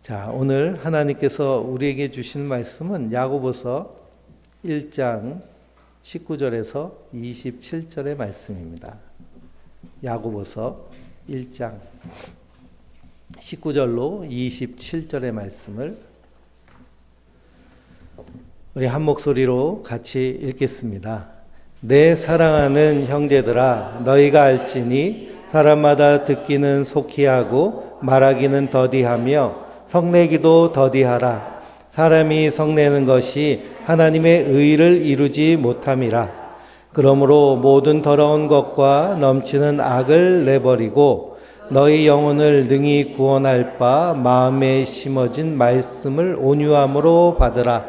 자, 오늘 하나님께서 우리에게 주신 말씀은 야고보서 1장 19절에서 27절의 말씀입니다. 야고보서 1장 19절로 27절의 말씀을 우리 한 목소리로 같이 읽겠습니다. 내 사랑하는 형제들아, 너희가 알지니 사람마다 듣기는 속히 하고 말하기는 더디하며 성내기도 더디하라. 사람이 성내는 것이 하나님의 의를 이루지 못함이라. 그러므로 모든 더러운 것과 넘치는 악을 내버리고 너희 영혼을 능히 구원할 바 마음에 심어진 말씀을 온유함으로 받으라.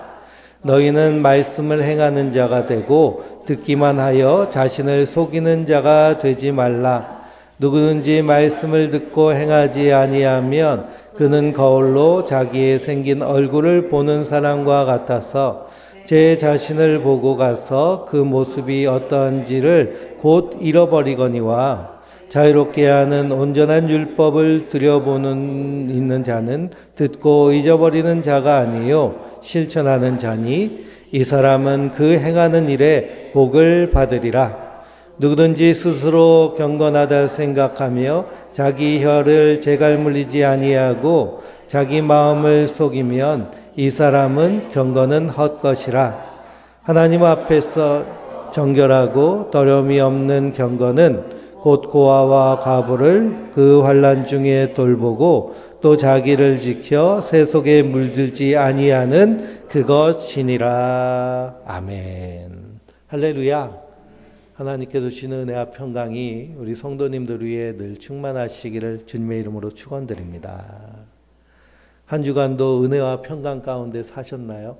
너희는 말씀을 행하는 자가 되고 듣기만 하여 자신을 속이는 자가 되지 말라. 누구든지 말씀을 듣고 행하지 아니하면 그는 거울로 자기의 생긴 얼굴을 보는 사람과 같아서 제 자신을 보고 가서 그 모습이 어떠한지를 곧 잃어버리거니와 자유롭게 하는 온전한 율법을 들여보는 있는 자는 듣고 잊어버리는 자가 아니요 실천하는 자니 이 사람은 그 행하는 일에 복을 받으리라. 누구든지 스스로 경건하다 생각하며 자기 혀를 재갈 물리지 아니하고 자기 마음을 속이면 이 사람은 경건은 헛것이라. 하나님 앞에서 정결하고 더러움이 없는 경건은 곧 고아와 과부를 그 환난 중에 돌보고 또 자기를 지켜 새 속에 물들지 아니하는 그것이니라. 아멘. 할렐루야. 하나님께서 주시는 은혜와 평강이 우리 성도님들 위해 늘 충만하시기를 주님의 이름으로 축원드립니다. 한 주간도 은혜와 평강 가운데 사셨나요?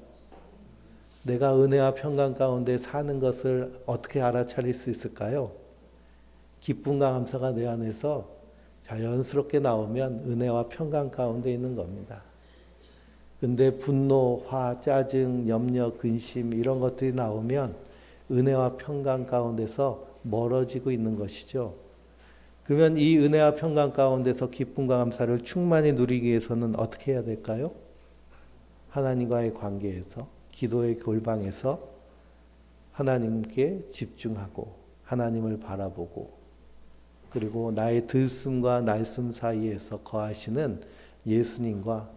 내가 은혜와 평강 가운데 사는 것을 어떻게 알아차릴 수 있을까요? 기쁨과 감사가 내 안에서 자연스럽게 나오면 은혜와 평강 가운데 있는 겁니다. 근데 분노, 화, 짜증, 염려, 근심 이런 것들이 나오면 은혜와 평강 가운데서 멀어지고 있는 것이죠. 그러면 이 은혜와 평강 가운데서 기쁨과 감사를 충만히 누리기 위해서는 어떻게 해야 될까요? 하나님과의 관계에서, 기도의 골방에서 하나님께 집중하고 하나님을 바라보고 그리고 나의 들숨과 날숨 사이에서 거하시는 예수님과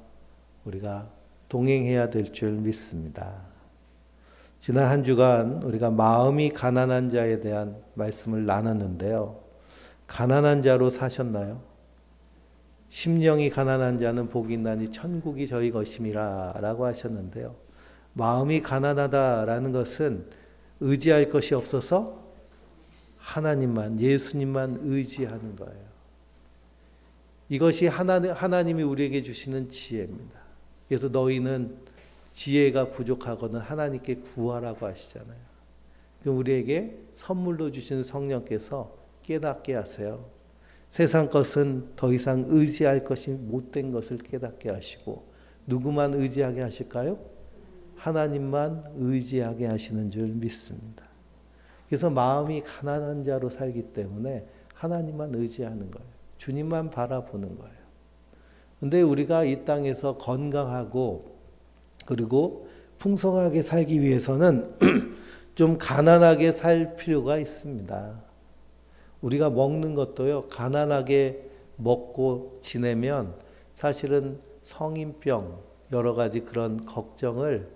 우리가 동행해야 될 줄 믿습니다. 지난 한 주간 우리가 마음이 가난한 자에 대한 말씀을 나눴는데요. 가난한 자로 사셨나요? 심령이 가난한 자는 복이 있나니 천국이 저희 것임이라 라고 하셨는데요. 마음이 가난하다라는 것은 의지할 것이 없어서 하나님만, 예수님만 의지하는 거예요. 이것이 하나님이 우리에게 주시는 지혜입니다. 그래서 너희는 지혜가 부족하거든 하나님께 구하라고 하시잖아요. 그럼 우리에게 선물로 주신 성령께서 깨닫게 하세요. 세상 것은 더 이상 의지할 것이 못된 것을 깨닫게 하시고 누구만 의지하게 하실까요? 하나님만 의지하게 하시는 줄 믿습니다. 그래서 마음이 가난한 자로 살기 때문에 하나님만 의지하는 거예요. 주님만 바라보는 거예요. 근데 우리가 이 땅에서 건강하고 그리고 풍성하게 살기 위해서는 좀 가난하게 살 필요가 있습니다. 우리가 먹는 것도요, 가난하게 먹고 지내면 사실은 성인병, 여러 가지 그런 걱정을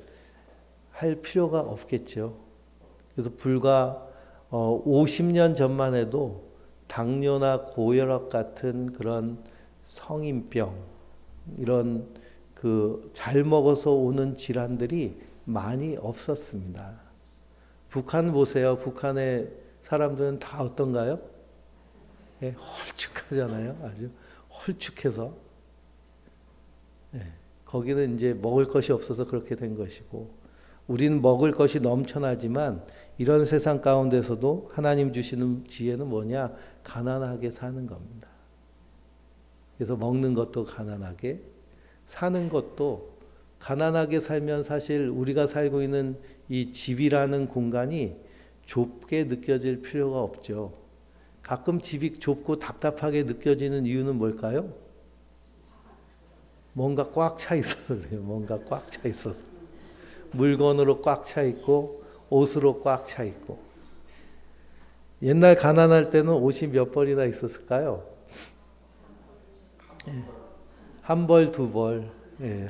할 필요가 없겠죠. 그래서 불과 50년 전만 해도 당뇨나 고혈압 같은 그런 성인병, 이런 잘 먹어서 오는 질환들이 많이 없었습니다. 북한 보세요. 북한의 사람들은 다 어떤가요? 네, 홀쭉하잖아요. 아주 홀쭉해서. 네, 거기는 이제 먹을 것이 없어서 그렇게 된 것이고, 우리는 먹을 것이 넘쳐나지만 이런 세상 가운데서도 하나님 주시는 지혜는 뭐냐? 가난하게 사는 겁니다. 그래서 먹는 것도 가난하게, 사는 것도 가난하게 살면 사실 우리가 살고 있는 이 집이라는 공간이 좁게 느껴질 필요가 없죠. 가끔 집이 좁고 답답하게 느껴지는 이유는 뭘까요? 뭔가 꽉 차 있어서 그래요. 뭔가 꽉 차 있어서. 물건으로 꽉 차 있고 옷으로 꽉 차 있고. 옛날 가난할 때는 옷이 몇 벌이나 있었을까요? 한 벌, 두 벌.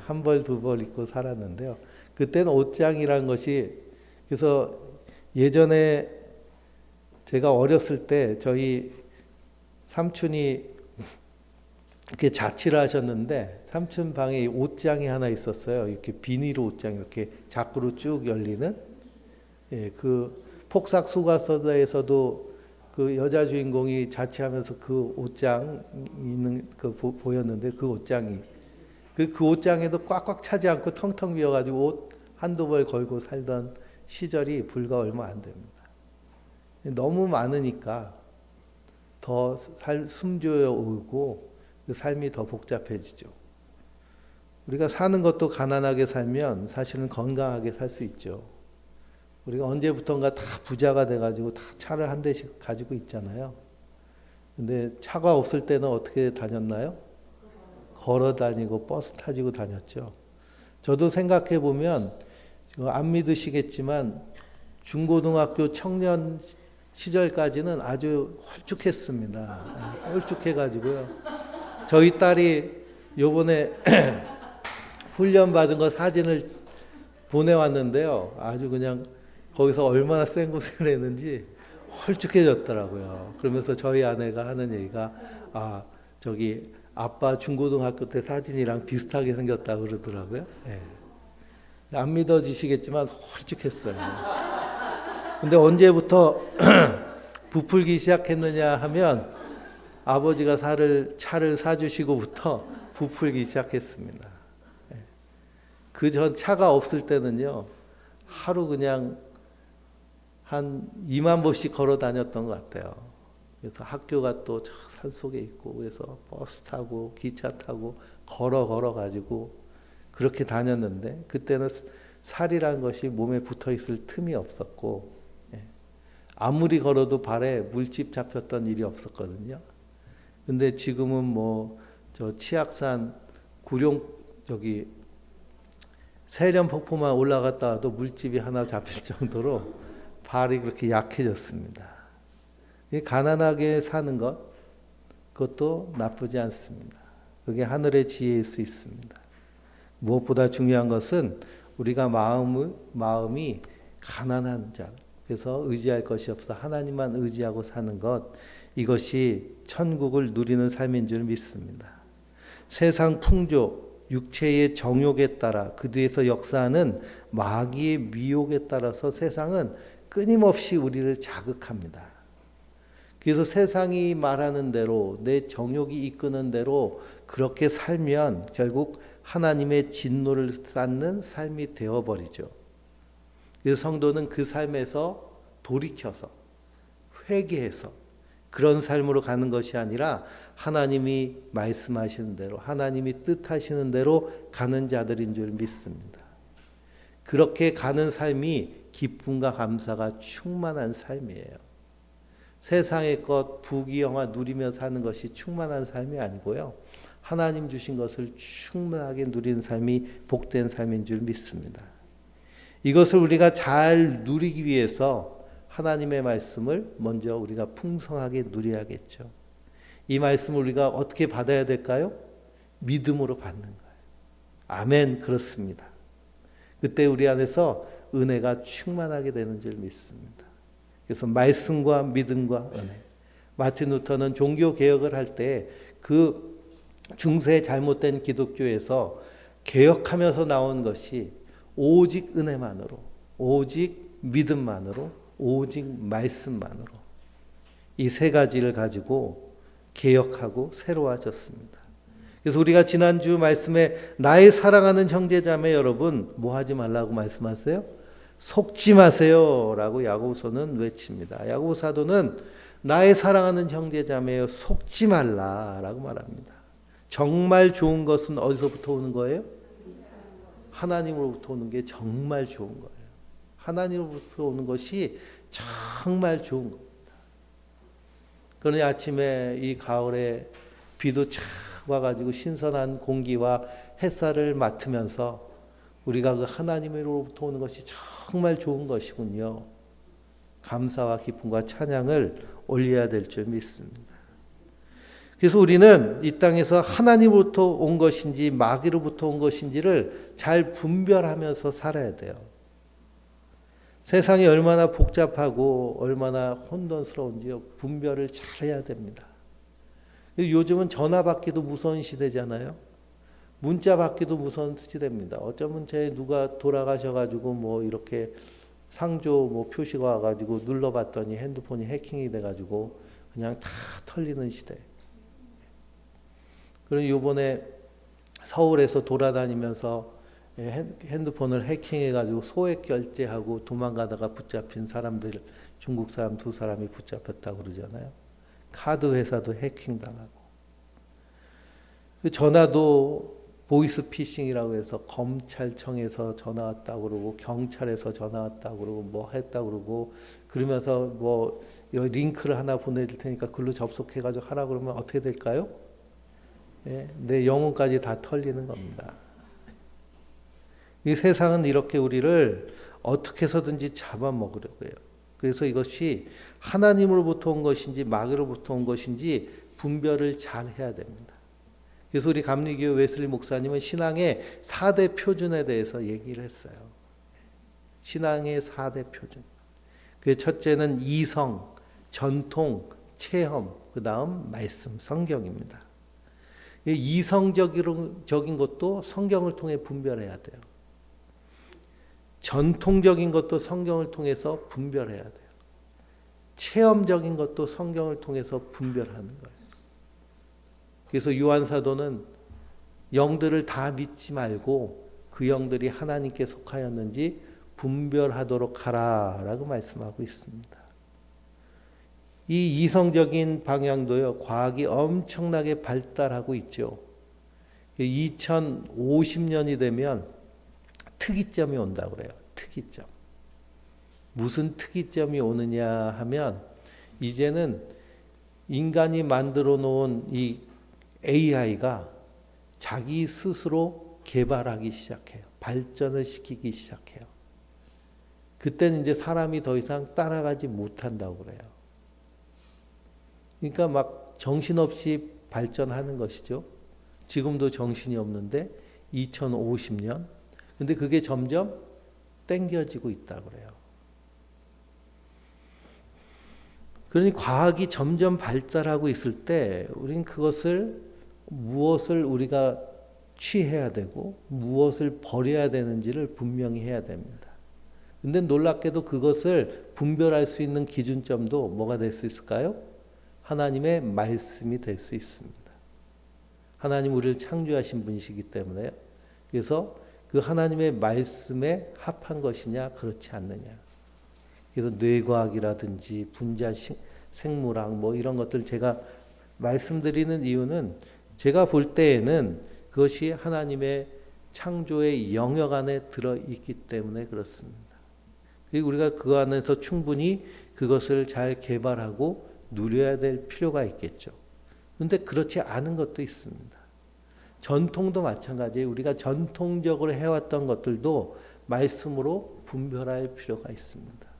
한 벌, 두 벌 입고 살았는데요. 그때는 옷장이란 것이, 그래서 예전에 제가 어렸을 때 저희 삼촌이 이렇게 자취를 하셨는데 삼촌 방에 옷장이 하나 있었어요. 이렇게 비닐 옷장 이렇게 자꾸로 쭉 열리는. 그 폭삭 소가서다에서도 그 여자 주인공이 자취하면서 그 옷장 있는 그 보였는데 그 옷장이 그 옷장에도 꽉꽉 차지 않고 텅텅 비어가지고 옷 한두 벌 걸고 살던 시절이 불과 얼마 안 됩니다. 너무 많으니까 더 숨조여 오고 삶이 더 복잡해지죠. 우리가 사는 것도 가난하게 살면 사실은 건강하게 살 수 있죠. 우리가 언제부턴가 다 부자가 돼가지고 다 차를 한 대씩 가지고 있잖아요. 근데 차가 없을 때는 어떻게 다녔나요? 걸어 다니고 버스 타지고 다녔죠. 저도 생각해 보면 안 믿으시겠지만 중고등학교 청년 시절까지는 아주 홀쭉했습니다. 홀쭉해가지고요. 저희 딸이 요번에 훈련 받은 거 사진을 보내왔는데요. 아주 그냥 거기서 얼마나 생고생을 했는지 홀쭉해졌더라고요. 그러면서 저희 아내가 하는 얘기가 저기 아빠 중고등학교 때 사진이랑 비슷하게 생겼다 그러더라고요. 안 믿어지시겠지만 홀쭉했어요. 근데 언제부터 부풀기 시작했느냐 하면 아버지가 차를 사주시고부터 부풀기 시작했습니다. 그 전 차가 없을 때는요, 하루 그냥 한 2만 보씩 걸어 다녔던 것 같아요. 그래서 학교가 또 산속에 있고, 그래서 버스 타고, 기차 타고, 걸어 가지고, 그렇게 다녔는데, 그때는 살이란 것이 몸에 붙어 있을 틈이 없었고, 아무리 걸어도 발에 물집 잡혔던 일이 없었거든요. 근데 지금은 저 치악산 세련 폭포만 올라갔다 와도 물집이 하나 잡힐 정도로 발이 그렇게 약해졌습니다. 가난하게 사는 그것도 나쁘지 않습니다. 그게 하늘의 지혜일 수 있습니다. 무엇보다 중요한 것은 우리가 마음이 가난한 자, 그래서 의지할 것이 없어 하나님만 의지하고 사는 것, 이것이 천국을 누리는 삶인 줄 믿습니다. 세상 풍조, 육체의 정욕에 따라 그 뒤에서 역사하는 마귀의 미혹에 따라서 세상은 끊임없이 우리를 자극합니다. 그래서 세상이 말하는 대로, 내 정욕이 이끄는 대로 그렇게 살면 결국 하나님의 진노를 쌓는 삶이 되어버리죠. 그래서 성도는 그 삶에서 돌이켜서 회개해서 그런 삶으로 가는 것이 아니라 하나님이 말씀하시는 대로, 하나님이 뜻하시는 대로 가는 자들인 줄 믿습니다. 그렇게 가는 삶이 기쁨과 감사가 충만한 삶이에요. 세상의 것, 부귀영화 누리며 사는 것이 충만한 삶이 아니고요. 하나님 주신 것을 충분하게 누리는 삶이 복된 삶인 줄 믿습니다. 이것을 우리가 잘 누리기 위해서 하나님의 말씀을 먼저 우리가 풍성하게 누려야겠죠. 이 말씀을 우리가 어떻게 받아야 될까요? 믿음으로 받는 거예요. 아멘, 그렇습니다. 그때 우리 안에서 은혜가 충만하게 되는 줄 믿습니다. 그래서 말씀과 믿음과 은혜. 마틴 루터는 종교 개혁을 할 때 그 중세 잘못된 기독교에서 개혁하면서 나온 것이 오직 은혜만으로, 오직 믿음만으로, 오직 말씀만으로 이 세 가지를 가지고 개혁하고 새로워졌습니다. 그래서 우리가 지난주 말씀에 나의 사랑하는 형제자매 여러분 뭐 하지 말라고 말씀하세요? 속지 마세요 라고 야고보서는 외칩니다. 야고보 사도는 나의 사랑하는 형제자매여 속지 말라라고 말합니다. 정말 좋은 것은 어디서부터 오는 거예요? 하나님으로부터 오는 게 정말 좋은 거예요. 하나님으로부터 오는 것이 정말 좋은 겁니다. 그러니 아침에 이 가을에 비도 착 와가지고 신선한 공기와 햇살을 맡으면서 우리가 그 하나님으로부터 오는 것이 정말 좋은 것이군요. 감사와 기쁨과 찬양을 올려야 될 줄 믿습니다. 그래서 우리는 이 땅에서 하나님으로부터 온 것인지 마귀로부터 온 것인지를 잘 분별하면서 살아야 돼요. 세상이 얼마나 복잡하고 얼마나 혼돈스러운지요. 분별을 잘해야 됩니다. 요즘은 전화 받기도 무서운 시대잖아요. 문자 받기도 무서운 시대입니다. 어쩌면 누가 돌아가셔가지고 뭐 이렇게 상조 뭐 표시가 와가지고 눌러봤더니 핸드폰이 해킹이 돼가지고 그냥 다 털리는 시대. 그럼 요번에 서울에서 돌아다니면서 핸드폰을 해킹해가지고 소액 결제하고 도망가다가 붙잡힌 사람들, 중국 사람 2사람이 붙잡혔다고 그러잖아요. 카드 회사도 해킹당하고. 전화도 보이스 피싱이라고 해서 검찰청에서 전화 왔다고 그러고 경찰에서 전화 왔다고 그러고 뭐 했다고 그러고 그러면서 뭐 링크를 하나 보내줄 테니까 글로 접속해가지고 하라 그러면 어떻게 될까요? 예, 내 영혼까지 다 털리는 겁니다. 이 세상은 이렇게 우리를 어떻게 해서든지 잡아먹으려고 해요. 그래서 이것이 하나님으로부터 온 것인지 마귀로부터 온 것인지 분별을 잘 해야 됩니다. 그래서 우리 감리교회 웨슬리 목사님은 신앙의 4대 표준에 대해서 얘기를 했어요. 신앙의 4대 표준. 그 첫째는 이성, 전통, 체험, 그 다음 말씀, 성경입니다. 이성적인 것도 성경을 통해 분별해야 돼요. 전통적인 것도 성경을 통해서 분별해야 돼요. 체험적인 것도 성경을 통해서 분별하는 거예요. 그래서 요한 사도는 영들을 다 믿지 말고 그 영들이 하나님께 속하였는지 분별하도록 하라라고 말씀하고 있습니다. 이 이성적인 방향도요, 과학이 엄청나게 발달하고 있죠. 2050년이 되면 특이점이 온다고 그래요. 특이점. 무슨 특이점이 오느냐 하면 이제는 인간이 만들어 놓은 이 AI가 자기 스스로 개발하기 시작해요. 발전을 시키기 시작해요. 그때는 이제 사람이 더 이상 따라가지 못한다고 그래요. 그러니까 막 정신없이 발전하는 것이죠. 지금도 정신이 없는데 2050년. 근데 그게 점점 땡겨지고 있다고 그래요. 그러니 과학이 점점 발달하고 있을 때 우리는 무엇을 우리가 취해야 되고 무엇을 버려야 되는지를 분명히 해야 됩니다. 근데 놀랍게도 그것을 분별할 수 있는 기준점도 뭐가 될 수 있을까요? 하나님의 말씀이 될 수 있습니다. 하나님 우리를 창조하신 분이시기 때문에요. 그래서 그 하나님의 말씀에 합한 것이냐 그렇지 않느냐. 그래서 뇌과학이라든지 분자 생물학 뭐 이런 것들 제가 말씀드리는 이유는 제가 볼 때에는 그것이 하나님의 창조의 영역 안에 들어있기 때문에 그렇습니다. 그리고 우리가 그 안에서 충분히 그것을 잘 개발하고 누려야 될 필요가 있겠죠. 그런데 그렇지 않은 것도 있습니다. 전통도 마찬가지예요. 우리가 전통적으로 해왔던 것들도 말씀으로 분별할 필요가 있습니다.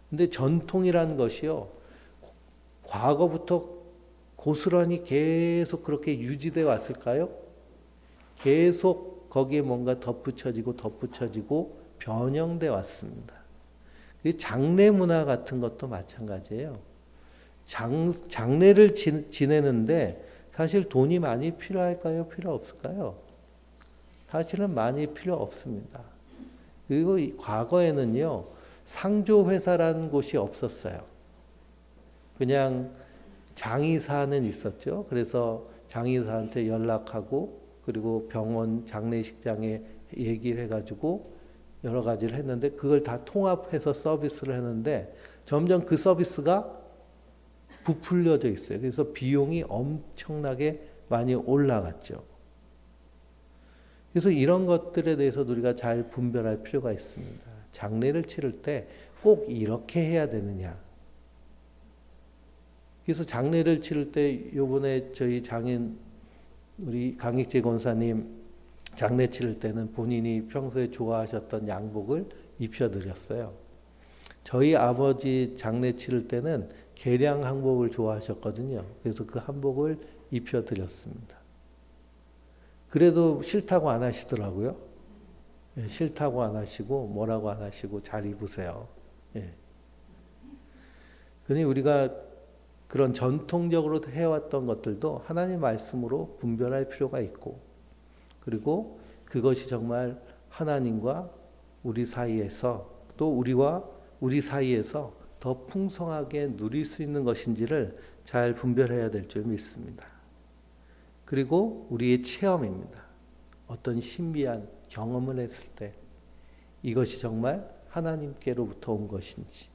근데 전통이라는 것이요, 과거부터 고스란히 계속 그렇게 유지되어 왔을까요? 계속 거기에 뭔가 덧붙여지고 변형되어 왔습니다. 장례 문화 같은 것도 마찬가지예요. 장례를 지내는데 사실 돈이 많이 필요할까요? 필요 없을까요? 사실은 많이 필요 없습니다. 그리고 과거에는요, 상조회사라는 곳이 없었어요. 그냥 장의사는 있었죠. 그래서 장의사한테 연락하고 그리고 병원 장례식장에 얘기를 해가지고 여러 가지를 했는데 그걸 다 통합해서 서비스를 했는데 점점 그 서비스가 부풀려져 있어요. 그래서 비용이 엄청나게 많이 올라갔죠. 그래서 이런 것들에 대해서도 우리가 잘 분별할 필요가 있습니다. 장례를 치를 때 꼭 이렇게 해야 되느냐. 그래서 장례를 치를 때 요번에 저희 장인 우리 강익재 권사님 장례 치를 때는 본인이 평소에 좋아하셨던 양복을 입혀드렸어요. 저희 아버지 장례 치를 때는 개량 한복을 좋아하셨거든요. 그래서 그 한복을 입혀드렸습니다. 그래도 싫다고 안 하시더라고요. 예, 싫다고 안 하시고 뭐라고 안 하시고 잘 입으세요. 예. 그러니 우리가 그런 전통적으로 해왔던 것들도 하나님 말씀으로 분별할 필요가 있고, 그리고 그것이 정말 하나님과 우리 사이에서 또 우리와 우리 사이에서 더 풍성하게 누릴 수 있는 것인지를 잘 분별해야 될 줄 믿습니다. 그리고 우리의 체험입니다. 어떤 신비한 경험을 했을 때 이것이 정말 하나님께로부터 온 것인지.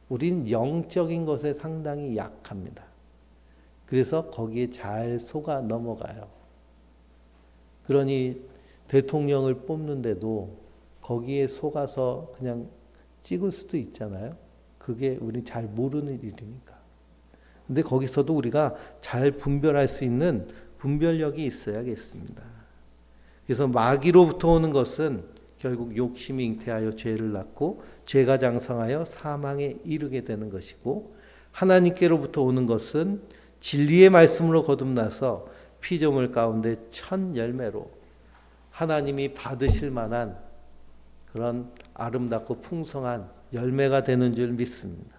우린 영적인 것에 상당히 약합니다. 그래서 거기에 잘 속아 넘어가요. 그러니 대통령을 뽑는데도 거기에 속아서 그냥 찍을 수도 있잖아요. 그게 우리 잘 모르는 일이니까. 근데 거기서도 우리가 잘 분별할 수 있는 분별력이 있어야겠습니다. 그래서 마귀로부터 오는 것은 결국 욕심이 잉태하여 죄를 낳고 죄가 장성하여 사망에 이르게 되는 것이고, 하나님께로부터 오는 것은 진리의 말씀으로 거듭나서 피조물 가운데 첫 열매로 하나님이 받으실 만한 그런 아름답고 풍성한 열매가 되는 줄 믿습니다.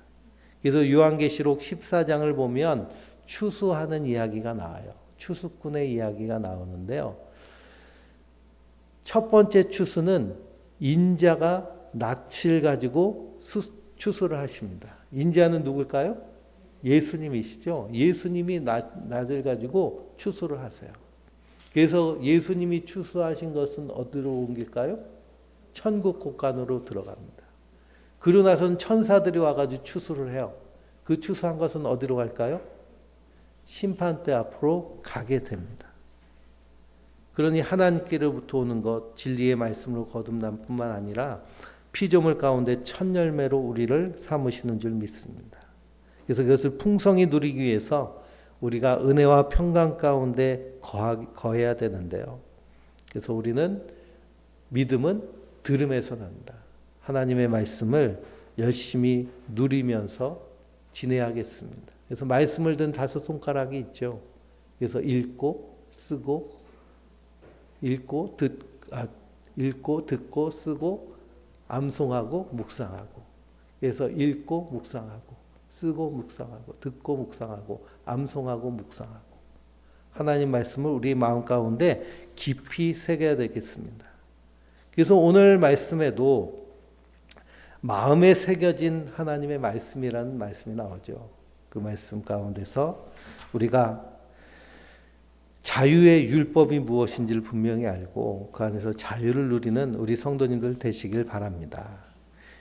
그래서 요한계시록 14장을 보면 추수하는 이야기가 나와요. 추수꾼의 이야기가 나오는데요. 첫 번째 추수는 인자가 낯을 가지고 추수를 하십니다. 인자는 누굴까요? 예수님이시죠. 예수님이 낯을 가지고 추수를 하세요. 그래서 예수님이 추수하신 것은 어디로 옮길까요? 천국 곳간으로 들어갑니다. 그러고 나서는 천사들이 와가지고 추수를 해요. 그 추수한 것은 어디로 갈까요? 심판대 앞으로 가게 됩니다. 그러니 하나님께로부터 오는 것, 진리의 말씀으로 거듭남 뿐만 아니라 피조물 가운데 첫 열매로 우리를 삼으시는 줄 믿습니다. 그래서 그것을 풍성히 누리기 위해서 우리가 은혜와 평강 가운데 거해야 되는데요. 그래서 우리는 믿음은 들음에서 난다. 하나님의 말씀을 열심히 누리면서 지내야겠습니다. 그래서 말씀을 든 5손가락이 있죠. 그래서 읽고 쓰고 읽고 듣고 쓰고 암송하고 묵상하고. 그래서 읽고 묵상하고 쓰고 묵상하고 듣고 묵상하고 암송하고 묵상하고. 하나님 말씀을 우리 마음 가운데 깊이 새겨야 되겠습니다. 그래서 오늘 말씀에도 마음에 새겨진 하나님의 말씀이라는 말씀이 나오죠. 그 말씀 가운데서 우리가 자유의 율법이 무엇인지를 분명히 알고 그 안에서 자유를 누리는 우리 성도님들 되시길 바랍니다.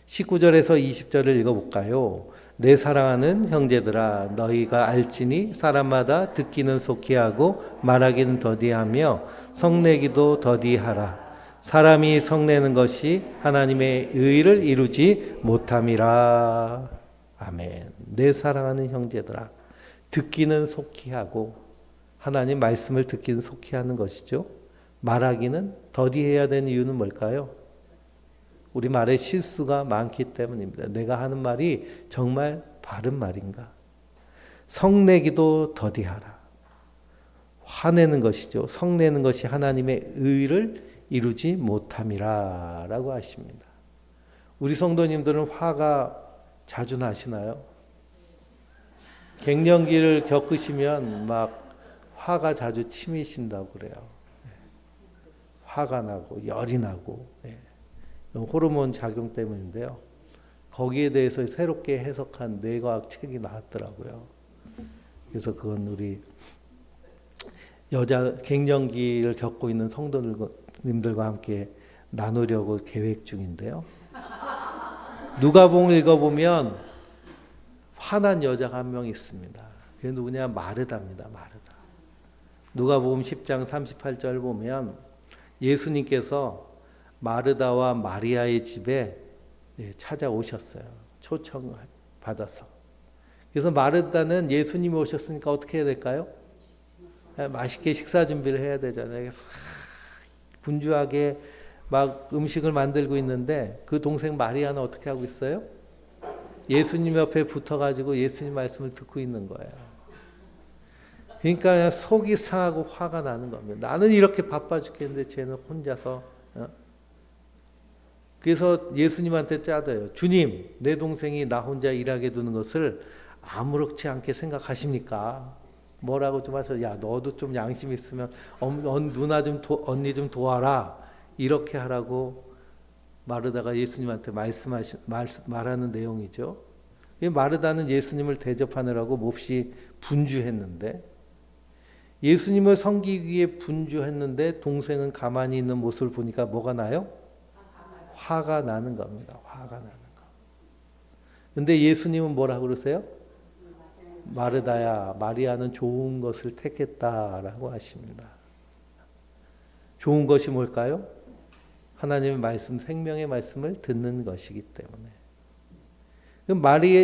19절에서 20절을 읽어볼까요? 내 사랑하는 형제들아 너희가 알지니 사람마다 듣기는 속히 하고 말하기는 더디하며 성내기도 더디하라. 사람이 성내는 것이 하나님의 의를 이루지 못함이라. 아멘. 내 사랑하는 형제들아 듣기는 속히 하고, 하나님 말씀을 듣기는 속히 하는 것이죠. 말하기는 더디해야 되는 이유는 뭘까요? 우리 말에 실수가 많기 때문입니다. 내가 하는 말이 정말 바른 말인가? 성내기도 더디하라. 화내는 것이죠. 성내는 것이 하나님의 의를 이루지 못함이라 라고 하십니다. 우리 성도님들은 화가 자주 나시나요? 갱년기를 겪으시면 막 화가 자주 치미신다고 그래요. 화가 나고 열이 나고. 호르몬 작용 때문인데요. 거기에 대해서 새롭게 해석한 뇌과학 책이 나왔더라고요. 그래서 그건 우리 여자 갱년기를 겪고 있는 성도님들과 함께 나누려고 계획 중인데요. 누가복음 읽어보면 화난 여자가 한 명 있습니다. 그게 누구냐? 마르다입니다. 마르다. 누가복음 10장 38절 보면 예수님께서 마르다와 마리아의 집에 찾아오셨어요. 초청 받아서. 그래서 마르다는 예수님이 오셨으니까 어떻게 해야 될까요? 맛있게 식사 준비를 해야 되잖아요. 그래서 분주하게 막 음식을 만들고 있는데 그 동생 마리아는 어떻게 하고 있어요? 예수님 옆에 붙어가지고 예수님 말씀을 듣고 있는 거예요. 그러니까 그냥 속이 상하고 화가 나는 겁니다. 나는 이렇게 바빠 죽겠는데 쟤는 혼자서. 그래서 예수님한테 짜대요. 주님, 내 동생이 나 혼자 일하게 두는 것을 아무렇지 않게 생각하십니까? 뭐라고 좀 하셔서, 야, 너도 좀 양심 있으면 누나 좀 언니 좀 도와라. 이렇게 하라고 마르다가 예수님한테 말하는 내용이죠. 마르다는 예수님을 대접하느라고 몹시 분주했는데, 예수님을 섬기기 위해 분주했는데 동생은 가만히 있는 모습을 보니까 뭐가 나요? 화가 나는 겁니다. 화가 나는 거. 근데 예수님은 뭐라고 그러세요? 마르다야, 마리아는 좋은 것을 택했다라고 하십니다. 좋은 것이 뭘까요? 하나님의 말씀, 생명의 말씀을 듣는 것이기 때문에.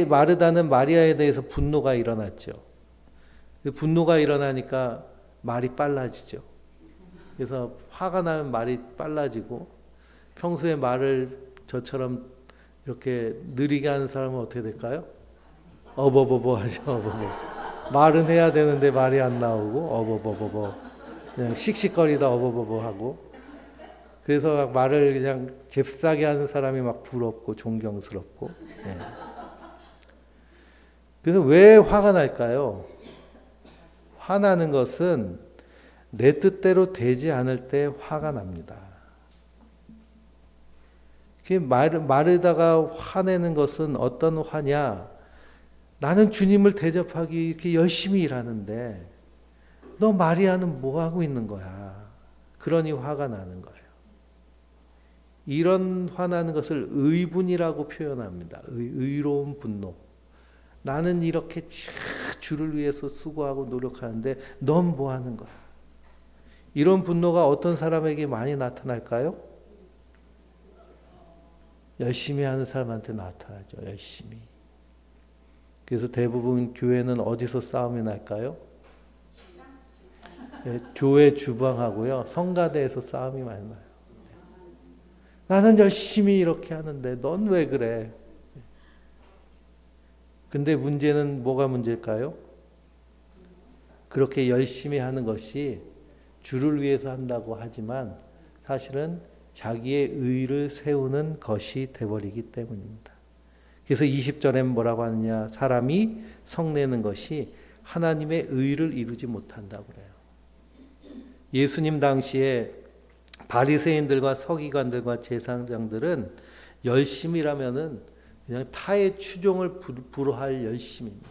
마르다는 마리아에 대해서 분노가 일어났죠. 분노가 일어나니까 말이 빨라지죠. 그래서 화가 나면 말이 빨라지고, 평소에 말을 저처럼 이렇게 느리게 하는 사람은 어떻게 될까요? 어버버버 하죠. 어버버. 말은 해야 되는데 말이 안 나오고 어버버버버 그냥 씩씩거리다 어버버버 하고. 그래서 말을 그냥 잽싸게 하는 사람이 막 부럽고 존경스럽고. 네. 그래서 왜 화가 날까요? 화나는 것은 내 뜻대로 되지 않을 때 화가 납니다. 마르다가 화내는 것은 어떤 화냐? 나는 주님을 대접하기 이렇게 열심히 일하는데 너 마리아는 뭐 하고 있는 거야? 그러니 화가 나는 거예요. 이런 화나는 것을 의분이라고 표현합니다. 의로운 분노. 나는 이렇게 주를 위해서 수고하고 노력하는데 넌 뭐 하는 거야? 이런 분노가 어떤 사람에게 많이 나타날까요? 열심히 하는 사람한테 나타나죠. 열심히. 그래서 대부분 교회는 어디서 싸움이 날까요? 교회 주방하고요. 성가대에서 싸움이 많이 나요. 나는 열심히 이렇게 하는데 넌 왜 그래? 근데 문제는 뭐가 문제일까요? 그렇게 열심히 하는 것이 주를 위해서 한다고 하지만 사실은 자기의 의를 세우는 것이 되어버리기 때문입니다. 그래서 20절에 뭐라고 하느냐? 사람이 성내는 것이 하나님의 의를 이루지 못한다고 그래요. 예수님 당시에 바리새인들과 서기관들과 제사장들은 열심이라면은 그냥 타의 추종을 불허할 열심입니다.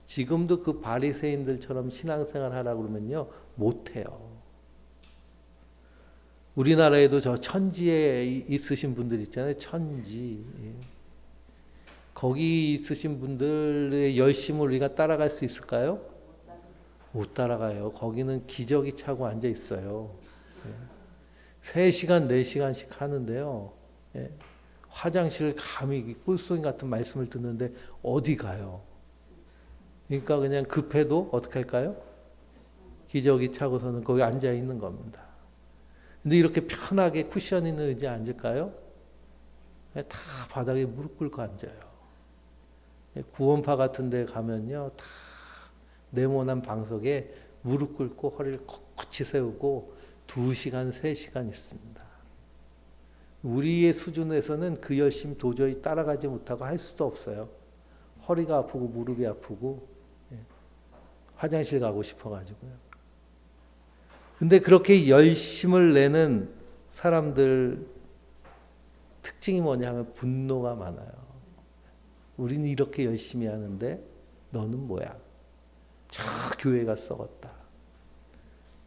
지금도 그 바리새인들처럼 신앙생활 하라고 그러면요 못해요. 우리나라에도 저 천지에 있으신 분들 있잖아요. 천지. 거기 있으신 분들의 열심을 우리가 따라갈 수 있을까요? 못 따라가요. 거기는 기저귀 차고 앉아 있어요. 3시간, 4시간씩 하는데요. 화장실 감히 꿀송이 같은 말씀을 듣는데 어디 가요? 그러니까 그냥 급해도 어떻게 할까요? 기저귀 차고서는 거기 앉아 있는 겁니다. 근데 이렇게 편하게 쿠션 있는 의자에 앉을까요? 다 바닥에 무릎 꿇고 앉아요. 구원파 같은 데 가면요, 다 네모난 방석에 무릎 꿇고 허리를 꼿꼿이 세우고 2시간, 3시간 있습니다. 우리의 수준에서는 그 열심 도저히 따라가지 못하고 할 수도 없어요. 허리가 아프고 무릎이 아프고 화장실 가고 싶어가지고요. 근데 그렇게 열심을 내는 사람들 특징이 뭐냐 하면 분노가 많아요. 우리는 이렇게 열심히 하는데 너는 뭐야? 저 교회가 썩었다.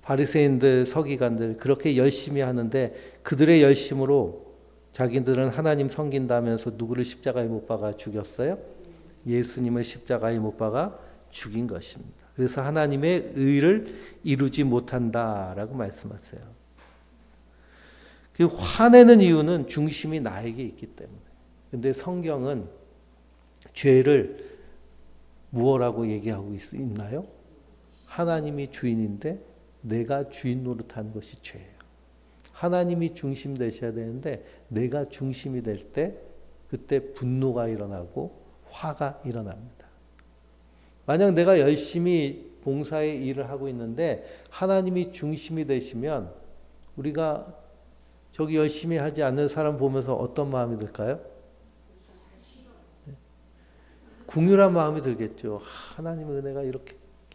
바리새인들, 서기관들 그렇게 열심히 하는데 그들의 열심으로 자기들은 하나님 섬긴다면서 누구를 십자가에 못 박아 죽였어요? 예수님을 십자가에 못 박아 죽인 것입니다. 그래서 하나님의 의를 이루지 못한다라고 말씀하세요. 그 화내는 이유는 중심이 나에게 있기 때문에. 근데 성경은 죄를 무엇라고 얘기하고 있나요? 하나님이 주인인데 내가 주인 노릇하는 것이 죄예요. 하나님이 중심 되셔야 되는데 내가 중심이 될 때 그때 분노가 일어나고 화가 일어납니다. 만약 내가 열심히 봉사의 일을 하고 있는데 하나님이 중심이 되시면 우리가 저기 열심히 하지 않는 사람 보면서 어떤 마음이 들까요? 궁휼한 마음이 들겠죠. 하나님의 은혜가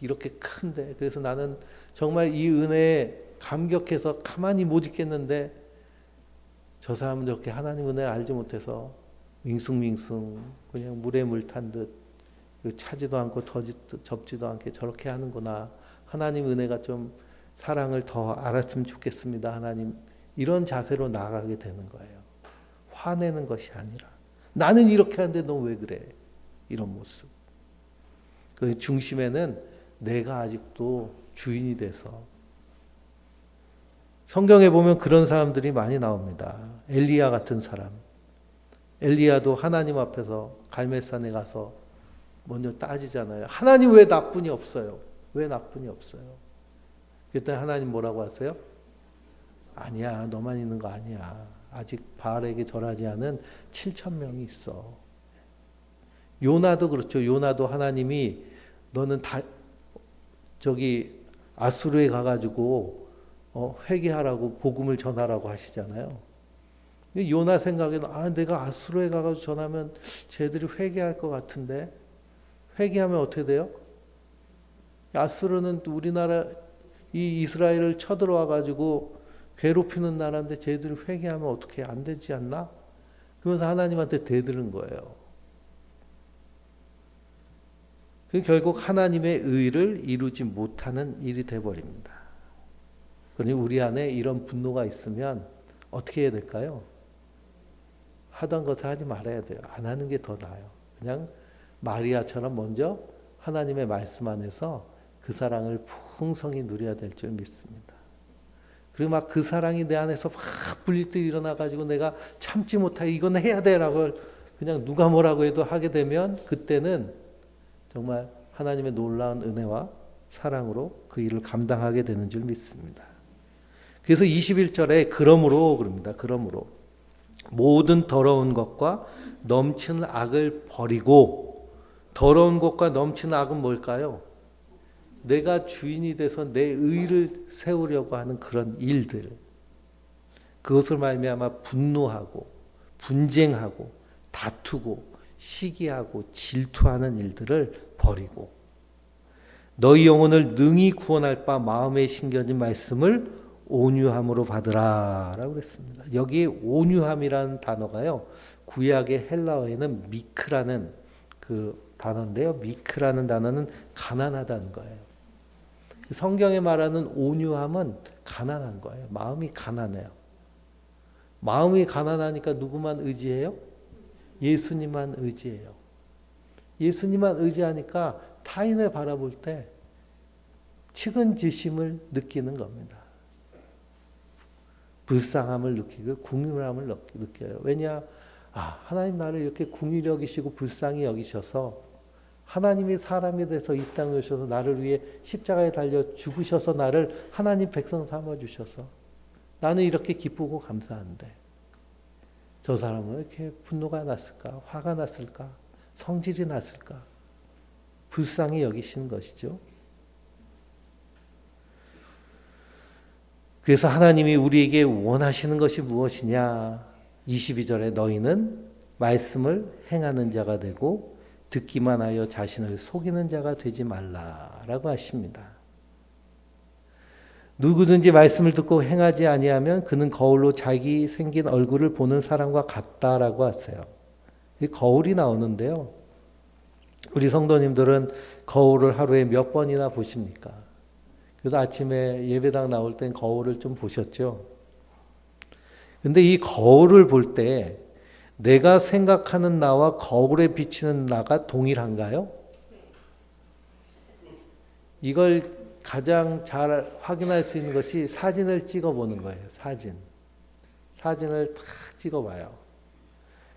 이렇게 큰데 그래서 나는 정말 이 은혜에 감격해서 가만히 못 있겠는데 저 사람은 저렇게 하나님 은혜를 알지 못해서 밍숭밍숭 그냥 물에 물 탄 듯 차지도 않고 접지도 않게 저렇게 하는구나. 하나님 은혜가 좀 사랑을 더 알았으면 좋겠습니다. 하나님 이런 자세로 나아가게 되는 거예요. 화내는 것이 아니라 나는 이렇게 하는데 너 왜 그래? 이런 모습. 그 중심에는 내가 아직도 주인이 돼서 성경에 보면 그런 사람들이 많이 나옵니다. 엘리야 같은 사람. 엘리야도 하나님 앞에서 갈멜산에 가서 먼저 따지잖아요. 하나님 왜 나뿐이 없어요? 왜 나뿐이 없어요? 그때 하나님 뭐라고 하세요? 아니야, 너만 있는 거 아니야. 아직 바알에게 절하지 않은 7,000명이 있어. 요나도 그렇죠. 요나도 하나님이 너는 다 저기 아수르에 가가지고 회개하라고 복음을 전하라고 하시잖아요. 요나 생각에는 내가 아수르에 가가지고 전하면 쟤들이 회개할 것 같은데 회개하면 어떻게 돼요? 아수르는 우리나라 이 이스라엘을 쳐들어와 가지고 괴롭히는 나라인데 쟤들이 회개하면 어떻게 안 되지 않나? 그러면서 하나님한테 대드는 거예요. 결국 하나님의 의를 이루지 못하는 일이 돼버립니다. 그러니 우리 안에 이런 분노가 있으면 어떻게 해야 될까요? 하던 것을 하지 말아야 돼요. 안 하는 게 더 나아요. 그냥 마리아처럼 먼저 하나님의 말씀 안에서 그 사랑을 풍성히 누려야 될 줄 믿습니다. 그리고 막 그 사랑이 내 안에서 막 불릴 일어나가지고 내가 참지 못하게 이건 해야 돼라고 그냥 누가 뭐라고 해도 하게 되면 그때는 정말 하나님의 놀라운 은혜와 사랑으로 그 일을 감당하게 되는 줄 믿습니다. 그래서 21절에 그러므로 그럽니다. 그러므로 모든 더러운 것과 넘치는 악을 버리고 더러운 것과 넘치는 악은 뭘까요? 내가 주인이 돼서 내 의를 세우려고 하는 그런 일들. 그것을 말미암아 분노하고 분쟁하고 다투고 시기하고 질투하는 일들을 버리고 너희 영혼을 능히 구원할 바 마음에 심겨진 말씀을 온유함으로 받으라 라고 그랬습니다. 여기 온유함이라는 단어가요. 구약의 헬라어에는 미크라는 그 단어인데요. 미크라는 단어는 가난하다는 거예요. 성경에 말하는 온유함은 가난한 거예요. 마음이 가난해요. 마음이 가난하니까 누구만 의지해요? 예수님만 의지해요. 예수님만 의지하니까 타인을 바라볼 때 측은지심을 느끼는 겁니다. 불쌍함을 느끼고 궁휼함을 느껴요. 왜냐? 하나님 나를 이렇게 궁휼히 여기시고 불쌍히 여기셔서 하나님이 사람이 돼서 이 땅에 오셔서 나를 위해 십자가에 달려 죽으셔서 나를 하나님 백성 삼아주셔서 나는 이렇게 기쁘고 감사한데 저 사람은 이렇게 분노가 났을까? 화가 났을까? 성질이 났을까? 불쌍히 여기시는 것이죠. 그래서 하나님이 우리에게 원하시는 것이 무엇이냐? 22절에 너희는 말씀을 행하는 자가 되고 듣기만 하여 자신을 속이는 자가 되지 말라라고 하십니다. 누구든지 말씀을 듣고 행하지 아니하면 그는 거울로 자기 생긴 얼굴을 보는 사람과 같다라고 하세요. 이 거울이 나오는데요. 우리 성도님들은 거울을 하루에 몇 번이나 보십니까? 그래서 아침에 예배당 나올 땐 거울을 좀 보셨죠? 근데 이 거울을 볼 때 내가 생각하는 나와 거울에 비치는 나가 동일한가요? 이걸 가장 잘 확인할 수 있는 것이 사진을 찍어보는 거예요. 사진을 탁 찍어봐요.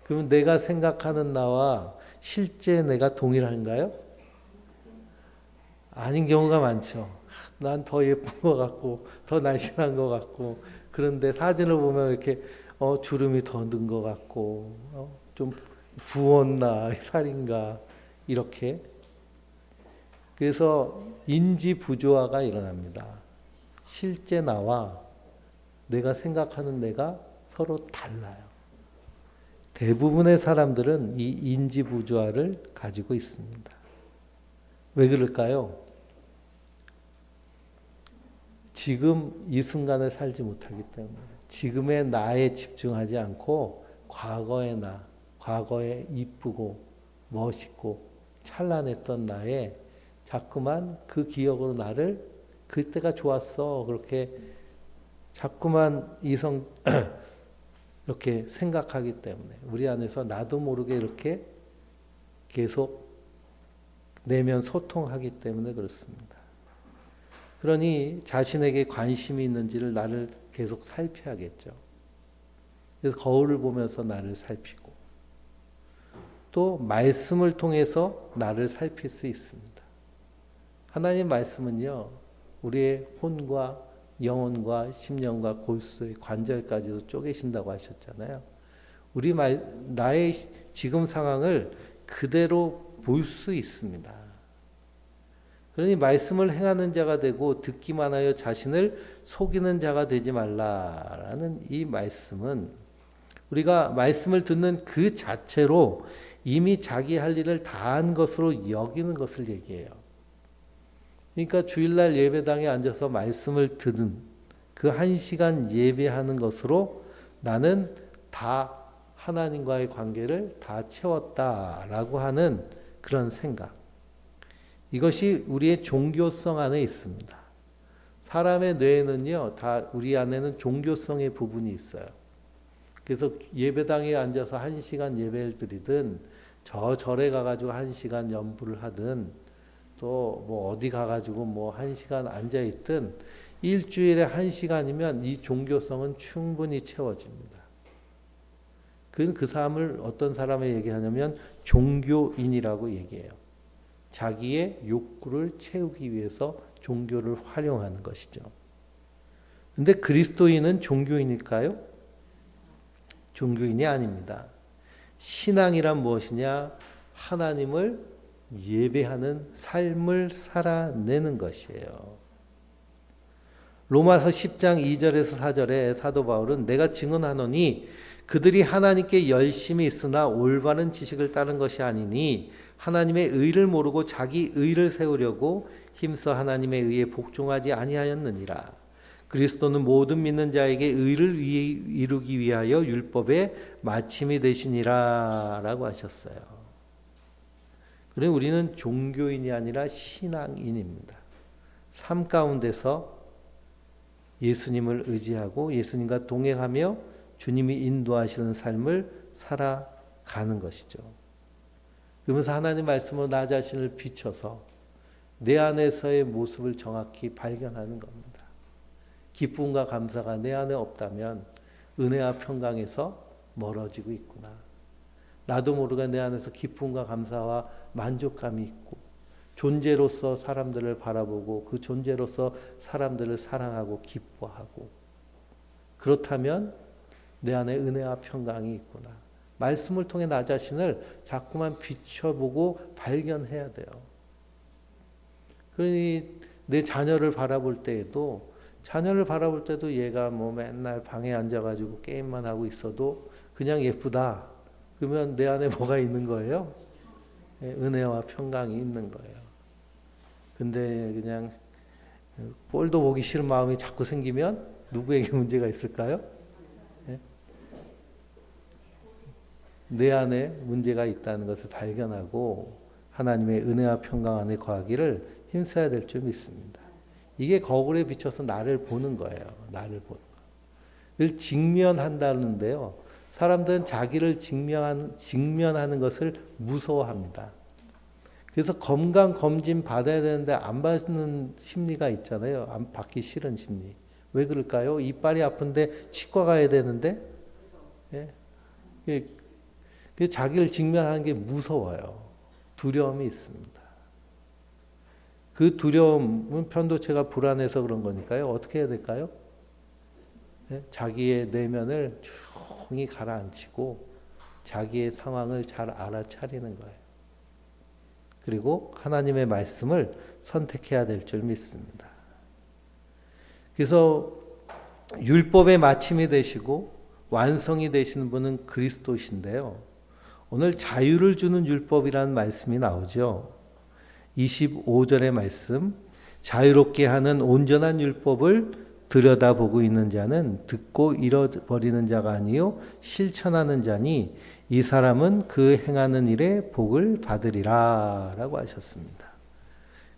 그러면 내가 생각하는 나와 실제 내가 동일한가요? 아닌 경우가 많죠. 난 더 예쁜 것 같고 더 날씬한 것 같고 그런데 사진을 보면 이렇게 주름이 더 는 것 같고 좀 부었나 살인가 이렇게. 그래서 인지 부조화가 일어납니다. 실제 나와 내가 생각하는 내가 서로 달라요. 대부분의 사람들은 이 인지 부조화를 가지고 있습니다. 왜 그럴까요? 지금 이 순간에 살지 못하기 때문에 지금의 나에 집중하지 않고 과거의 나, 과거에 이쁘고 멋있고 찬란했던 나에 자꾸만 그 기억으로 나를 그때가 좋았어 그렇게 자꾸만 이렇게 생각하기 때문에 우리 안에서 나도 모르게 이렇게 계속 내면 소통하기 때문에 그렇습니다. 그러니 자신에게 관심이 있는지를 나를 계속 살펴야겠죠. 그래서 거울을 보면서 나를 살피고 또 말씀을 통해서 나를 살필 수 있습니다. 하나님 말씀은요, 우리의 혼과 영혼과 심령과 골수의 관절까지도 쪼개신다고 하셨잖아요. 나의 지금 상황을 그대로 볼 수 있습니다. 그러니 말씀을 행하는 자가 되고 듣기만 하여 자신을 속이는 자가 되지 말라라는 이 말씀은 우리가 말씀을 듣는 그 자체로 이미 자기 할 일을 다한 것으로 여기는 것을 얘기해요. 그러니까 주일날 예배당에 앉아서 말씀을 듣는 그 1시간 예배하는 것으로 나는 다 하나님과의 관계를 다 채웠다라고 하는 그런 생각. 이것이 우리의 종교성 안에 있습니다. 사람의 뇌에는요, 다 우리 안에는 종교성의 부분이 있어요. 그래서 예배당에 앉아서 1시간 예배를 드리든 저 절에 가가지고 1시간 연부를 하든 또 뭐 어디 가가지고 뭐 1시간 앉아 있든 일주일에 1시간이면 이 종교성은 충분히 채워집니다. 그 사람을 어떤 사람을 얘기하냐면 종교인이라고 얘기해요. 자기의 욕구를 채우기 위해서 종교를 활용하는 것이죠. 근데 그리스도인은 종교인일까요? 종교인이 아닙니다. 신앙이란 무엇이냐? 하나님을 예배하는 삶을 살아내는 것이에요. 로마서 10장 2절에서 4절에 사도 바울은 내가 증언하노니 그들이 하나님께 열심히 있으나 올바른 지식을 따른 것이 아니니 하나님의 의를 모르고 자기 의를 세우려고 힘써 하나님의 의에 복종하지 아니하였느니라. 그리스도는 모든 믿는 자에게 의를 이루기 위하여 율법의 마침이 되시니라 라고 하셨어요. 그러니 우리는 종교인이 아니라 신앙인입니다. 삶 가운데서 예수님을 의지하고 예수님과 동행하며 주님이 인도하시는 삶을 살아가는 것이죠. 그러면서 하나님 말씀으로 나 자신을 비춰서 내 안에서의 모습을 정확히 발견하는 겁니다. 기쁨과 감사가 내 안에 없다면 은혜와 평강에서 멀어지고 있구나. 나도 모르게 내 안에서 기쁨과 감사와 만족감이 있고 존재로서 사람들을 바라보고 그 존재로서 사람들을 사랑하고 기뻐하고 그렇다면 내 안에 은혜와 평강이 있구나. 말씀을 통해 나 자신을 자꾸만 비춰보고 발견해야 돼요. 그러니 내 자녀를 바라볼 때에도 얘가 뭐 맨날 방에 앉아가지고 게임만 하고 있어도 그냥 예쁘다. 그러면 내 안에 뭐가 있는 거예요? 은혜와 평강이 있는 거예요. 근데 그냥 꼴도 보기 싫은 마음이 자꾸 생기면 누구에게 문제가 있을까요? 내 안에 문제가 있다는 것을 발견하고 하나님의 은혜와 평강 안에 거하기를 힘써야 될 줄 믿습니다. 이게 거울에 비춰서 나를 보는 거예요. 나를 보는 거. 를 직면한다는데요. 사람들은 자기를 직면하는 것을 무서워합니다. 그래서 건강검진 받아야 되는데 안 받는 심리가 있잖아요. 안 받기 싫은 심리. 왜 그럴까요? 이빨이 아픈데 치과 가야 되는데 자기를 직면하는 게 무서워요. 두려움이 있습니다. 그 두려움은 편도체가 불안해서 그런 거니까요. 어떻게 해야 될까요? 자기의 내면을 조용히 가라앉히고 자기의 상황을 잘 알아차리는 거예요. 그리고 하나님의 말씀을 선택해야 될 줄 믿습니다. 그래서 율법의 마침이 되시고 완성이 되시는 분은 그리스도신데요. 오늘 자유를 주는 율법이라는 말씀이 나오죠. 25절의 말씀, 자유롭게 하는 온전한 율법을 들여다보고 있는 자는 듣고 잃어버리는 자가 아니요 실천하는 자니 이 사람은 그 행하는 일에 복을 받으리라 라고 하셨습니다.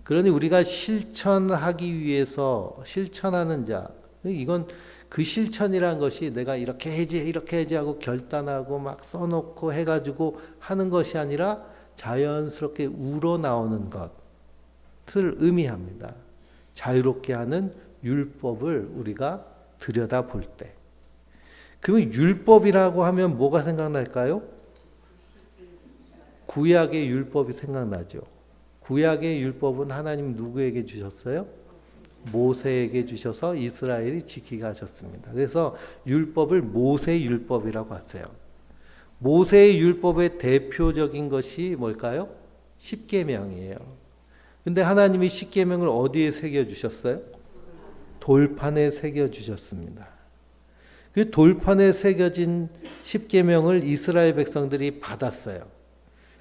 그러니 우리가 실천하기 위해서 실천하는 자, 이건 그 실천이란 것이 내가 이렇게 해야지 하고 결단하고 막 써놓고 해가지고 하는 것이 아니라 자연스럽게 우러나오는 것을 의미합니다. 자유롭게 하는 율법을 우리가 들여다볼 때. 그러면 율법이라고 하면 뭐가 생각날까요? 구약의 율법이 생각나죠. 구약의 율법은 하나님 누구에게 주셨어요? 모세에게 주셔서 이스라엘이 지키게 하셨습니다. 그래서 율법을 모세 율법이라고 하세요. 모세의 율법의 대표적인 것이 뭘까요? 십계명이에요. 근데 하나님이 십계명을 어디에 새겨 주셨어요? 돌판에 새겨 주셨습니다. 그 돌판에 새겨진 십계명을 이스라엘 백성들이 받았어요.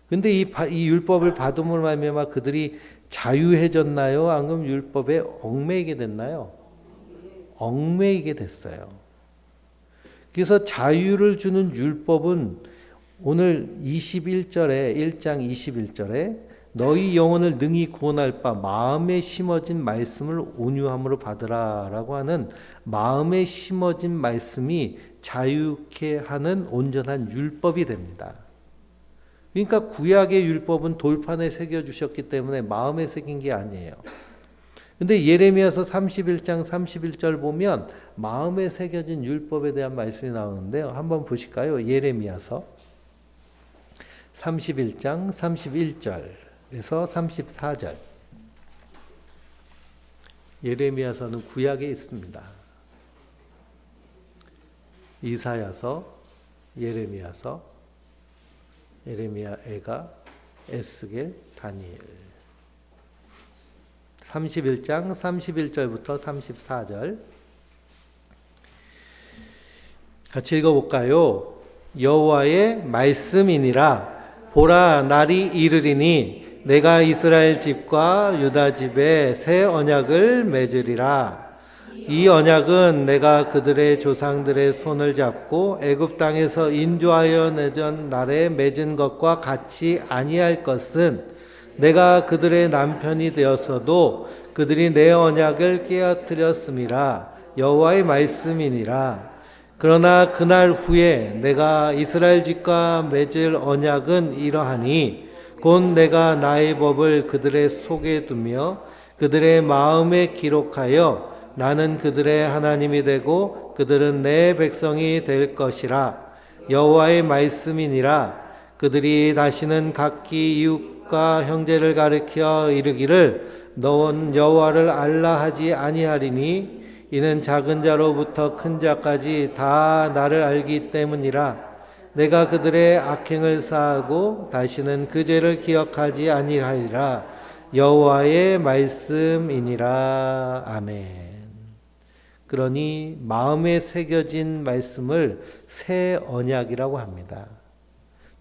근데 이 율법을 받음으로 말미암아 그들이 자유해졌나요? 아니면 율법에 얽매이게 됐나요? 얽매이게 됐어요. 그래서 자유를 주는 율법은 오늘 21절에 1장 21절에 너희 영혼을 능히 구원할 바 마음에 심어진 말씀을 온유함으로 받으라라고 하는 마음에 심어진 말씀이 자유케 하는 온전한 율법이 됩니다. 그러니까 구약의 율법은 돌판에 새겨 주셨기 때문에 마음에 새긴 게 아니에요. 근데 예레미야서 31장 31절 보면 마음에 새겨진 율법에 대한 말씀이 나오는데요. 한번 보실까요? 예레미야서 31장 31절에서 34절. 예레미야서는 구약에 있습니다. 이사야서, 예레미야서, 예레미야, 에가, 에스겔, 다니엘. 31장 31절부터 34절 같이 읽어볼까요? 여호와의 말씀이니라. 보라, 날이 이르리니 내가 이스라엘 집과 유다 집에 새 언약을 맺으리라. 이 언약은 내가 그들의 조상들의 손을 잡고 애굽 땅에서 인도하여 내던 날에 맺은 것과 같이 아니할 것은 내가 그들의 남편이 되었어도 그들이 내 언약을 깨어뜨렸음이라. 여호와의 말씀이니라. 그러나 그날 후에 내가 이스라엘 집과 맺을 언약은 이러하니 곧 내가 나의 법을 그들의 속에 두며 그들의 마음에 기록하여 나는 그들의 하나님이 되고 그들은 내 백성이 될 것이라. 여호와의 말씀이니라. 그들이 다시는 각기 이웃과 형제를 가리켜 이르기를 너는 여호와를 알라 하지 아니하리니 이는 작은 자로부터 큰 자까지 다 나를 알기 때문이라. 내가 그들의 악행을 사하고 다시는 그 죄를 기억하지 아니하리라. 여호와의 말씀이니라. 아멘. 그러니 마음에 새겨진 말씀을 새 언약이라고 합니다.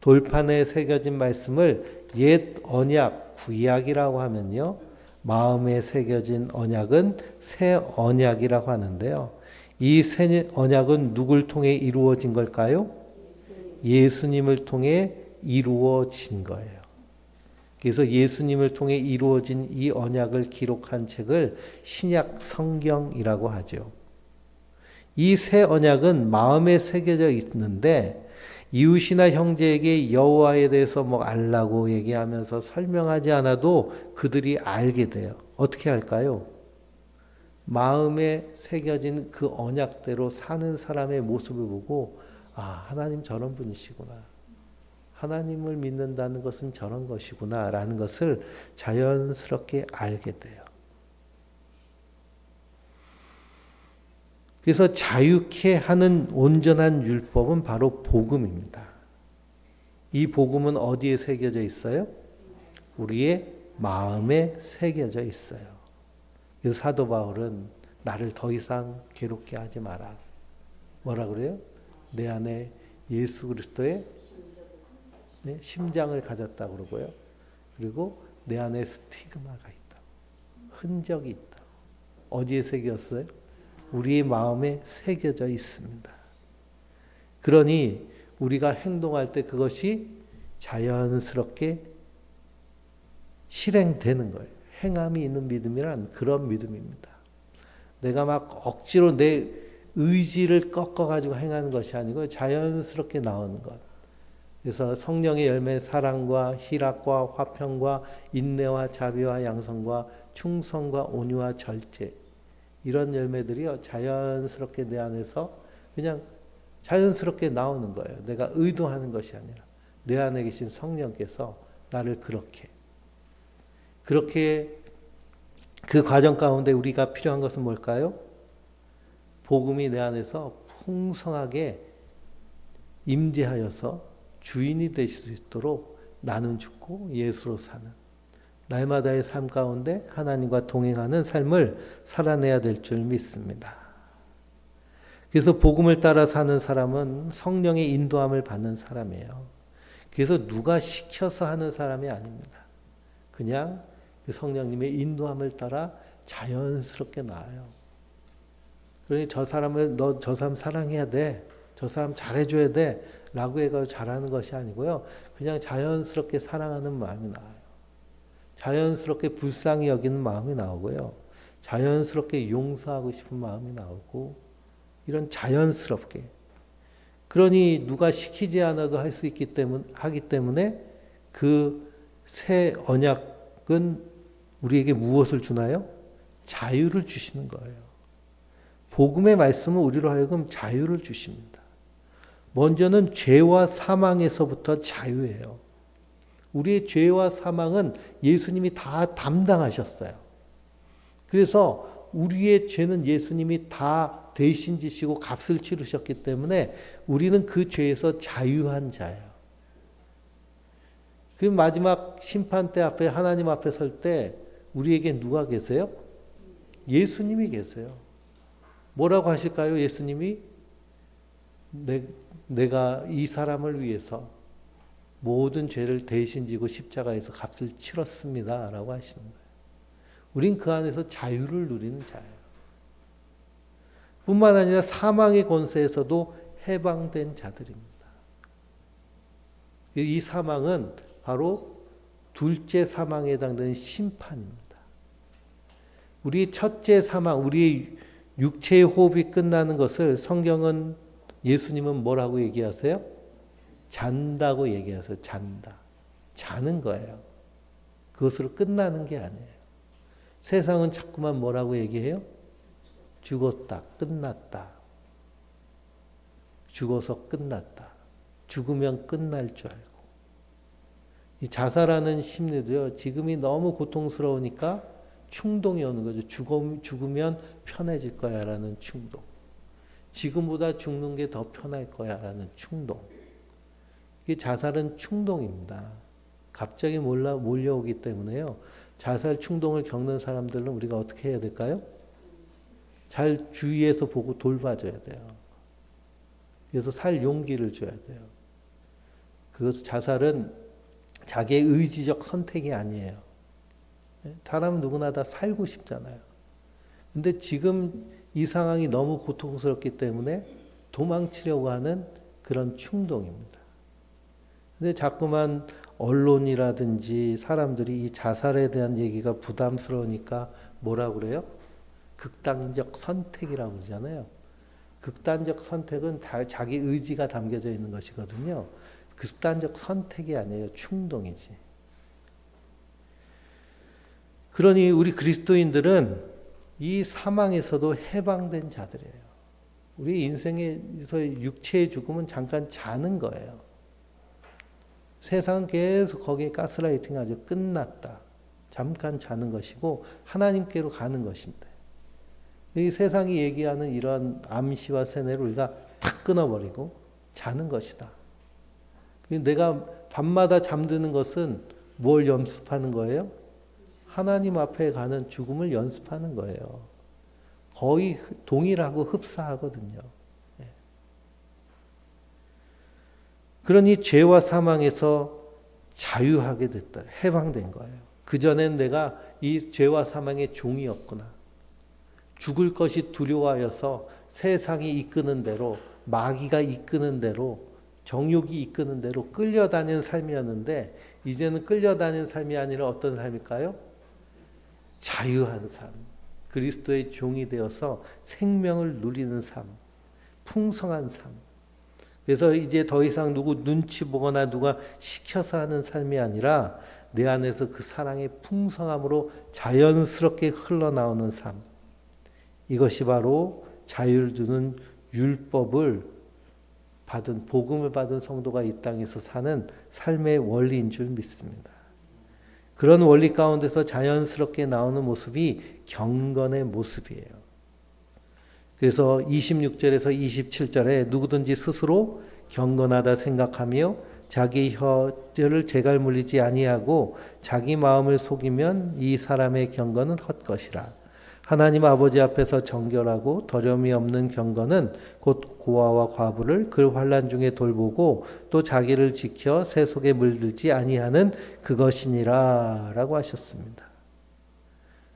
돌판에 새겨진 말씀을 옛 언약, 구약이라고 하면요. 마음에 새겨진 언약은 새 언약이라고 하는데요. 이 새 언약은 누굴 통해 이루어진 걸까요? 예수님을 통해 이루어진 거예요. 그래서 예수님을 통해 이루어진 이 언약을 기록한 책을 신약 성경이라고 하죠. 이 새 언약은 마음에 새겨져 있는데 이웃이나 형제에게 여호와에 대해서 뭐 알라고 얘기하면서 설명하지 않아도 그들이 알게 돼요. 어떻게 할까요? 마음에 새겨진 그 언약대로 사는 사람의 모습을 보고 아, 하나님 저런 분이시구나. 하나님을 믿는다는 것은 저런 것이구나 라는 것을 자연스럽게 알게 돼요. 그래서 자유케 하는 온전한 율법은 바로 복음입니다. 이 복음은 어디에 새겨져 있어요? 우리의 마음에 새겨져 있어요. 그래서 사도 바울은 나를 더 이상 괴롭게 하지 마라. 뭐라 그래요? 내 안에 예수 그리스도의 심장을 가졌다고 그러고요. 그리고 내 안에 스티그마가 있다. 흔적이 있다. 어디에 새겼어요? 우리의 마음에 새겨져 있습니다. 그러니 우리가 행동할 때 그것이 자연스럽게 실행되는 거예요. 행함이 있는 믿음이란 그런 믿음입니다. 내가 막 억지로 내 의지를 꺾어가지고 행하는 것이 아니고 자연스럽게 나오는 것. 그래서 성령의 열매 사랑과 희락과 화평과 인내와 자비와 양성과 충성과 온유와 절제 이런 열매들이요 자연스럽게 내 안에서 그냥 자연스럽게 나오는 거예요. 내가 의도하는 것이 아니라 내 안에 계신 성령께서 나를 그렇게 그 과정 가운데 우리가 필요한 것은 뭘까요? 복음이 내 안에서 풍성하게 임재하여서 주인이 되실 수 있도록 나는 죽고 예수로 사는 날마다의 삶 가운데 하나님과 동행하는 삶을 살아내야 될 줄 믿습니다. 그래서 복음을 따라 사는 사람은 성령의 인도함을 받는 사람이에요. 그래서 누가 시켜서 하는 사람이 아닙니다. 그냥 그 성령님의 인도함을 따라 자연스럽게 나아요. 그러니 저 사람을 너 저 사람 사랑해야 돼. 저 사람 잘해줘야 돼. 라고 해서 잘하는 것이 아니고요. 그냥 자연스럽게 사랑하는 마음이 나와요. 자연스럽게 불쌍히 여기는 마음이 나오고요. 자연스럽게 용서하고 싶은 마음이 나오고 이런 자연스럽게. 그러니 누가 시키지 않아도 할 수 하기 때문에 그 새 언약은 우리에게 무엇을 주나요? 자유를 주시는 거예요. 복음의 말씀은 우리로 하여금 자유를 주십니다. 먼저는 죄와 사망에서부터 자유예요. 우리의 죄와 사망은 예수님이 다 담당하셨어요. 그래서 우리의 죄는 예수님이 다 대신 지시고 값을 치르셨기 때문에 우리는 그 죄에서 자유한 자예요. 그 마지막 심판대 앞에 하나님 앞에 설 때 우리에게 누가 계세요? 예수님이 계세요. 뭐라고 하실까요? 예수님이 내가 이 사람을 위해서 모든 죄를 대신 지고 십자가에서 값을 치렀습니다. 라고 하시는 거예요. 우린 그 안에서 자유를 누리는 자예요. 뿐만 아니라 사망의 권세에서도 해방된 자들입니다. 이 사망은 바로 둘째 사망에 해당되는 심판입니다. 우리 첫째 사망, 우리의 육체의 호흡이 끝나는 것을 성경은 예수님은 뭐라고 얘기하세요? 잔다고 얘기하세요. 잔다. 자는 거예요. 그것으로 끝나는 게 아니에요. 세상은 자꾸만 뭐라고 얘기해요? 죽었다. 끝났다. 죽어서 끝났다. 죽으면 끝날 줄 알고. 이 자살하는 심리도요. 지금이 너무 고통스러우니까 충동이 오는 거죠. 죽으면 편해질 거야 라는 충동. 지금보다 죽는 게 더 편할 거야 라는 충동. 이게 자살은 충동입니다. 갑자기 몰려오기 때문에요. 자살 충동을 겪는 사람들은 우리가 어떻게 해야 될까요? 잘 주위에서 보고 돌봐줘야 돼요. 그래서 살 용기를 줘야 돼요. 자살은 자기의 의지적 선택이 아니에요. 사람은 누구나 다 살고 싶잖아요. 근데 지금 이 상황이 너무 고통스럽기 때문에 도망치려고 하는 그런 충동입니다. 근데 자꾸만 언론이라든지 사람들이 이 자살에 대한 얘기가 부담스러우니까 뭐라 그래요? 극단적 선택이라고 그러잖아요. 극단적 선택은 자기 의지가 담겨져 있는 것이거든요. 극단적 선택이 아니에요. 충동이지. 그러니 우리 그리스도인들은 이 사망에서도 해방된 자들이에요. 우리 인생에서 육체의 죽음은 잠깐 자는 거예요. 세상은 계속 거기에 가스라이팅하죠. 끝났다. 잠깐 자는 것이고 하나님께로 가는 것인데 이 세상이 얘기하는 이러한 암시와 세뇌를 우리가 탁 끊어버리고 자는 것이다. 내가 밤마다 잠드는 것은 뭘 연습하는 거예요? 하나님 앞에 가는 죽음을 연습하는 거예요. 거의 동일하고 흡사하거든요. 그러니 죄와 사망에서 자유하게 됐다. 해방된 거예요. 그전엔 내가 이 죄와 사망의 종이었구나. 죽을 것이 두려워하여서 세상이 이끄는 대로, 마귀가 이끄는 대로, 정욕이 이끄는 대로 끌려다니는 삶이었는데 이제는 끌려다니는 삶이 아니라 어떤 삶일까요? 자유한 삶. 그리스도의 종이 되어서 생명을 누리는 삶. 풍성한 삶. 그래서 이제 더 이상 누구 눈치 보거나 누가 시켜서 하는 삶이 아니라 내 안에서 그 사랑의 풍성함으로 자연스럽게 흘러나오는 삶. 이것이 바로 자유를 주는 율법을 받은, 복음을 받은 성도가 이 땅에서 사는 삶의 원리인 줄 믿습니다. 그런 원리 가운데서 자연스럽게 나오는 모습이 경건의 모습이에요. 그래서 26절에서 27절에 누구든지 스스로 경건하다 생각하며 자기 혀를 재갈 물리지 아니하고 자기 마음을 속이면 이 사람의 경건은 헛것이라. 하나님 아버지 앞에서 정결하고 더렴이 없는 경건은 곧 고아와 과부를 그 환난 중에 돌보고 또 자기를 지켜 새 속에 물들지 아니하는 그것이니라 라고 하셨습니다.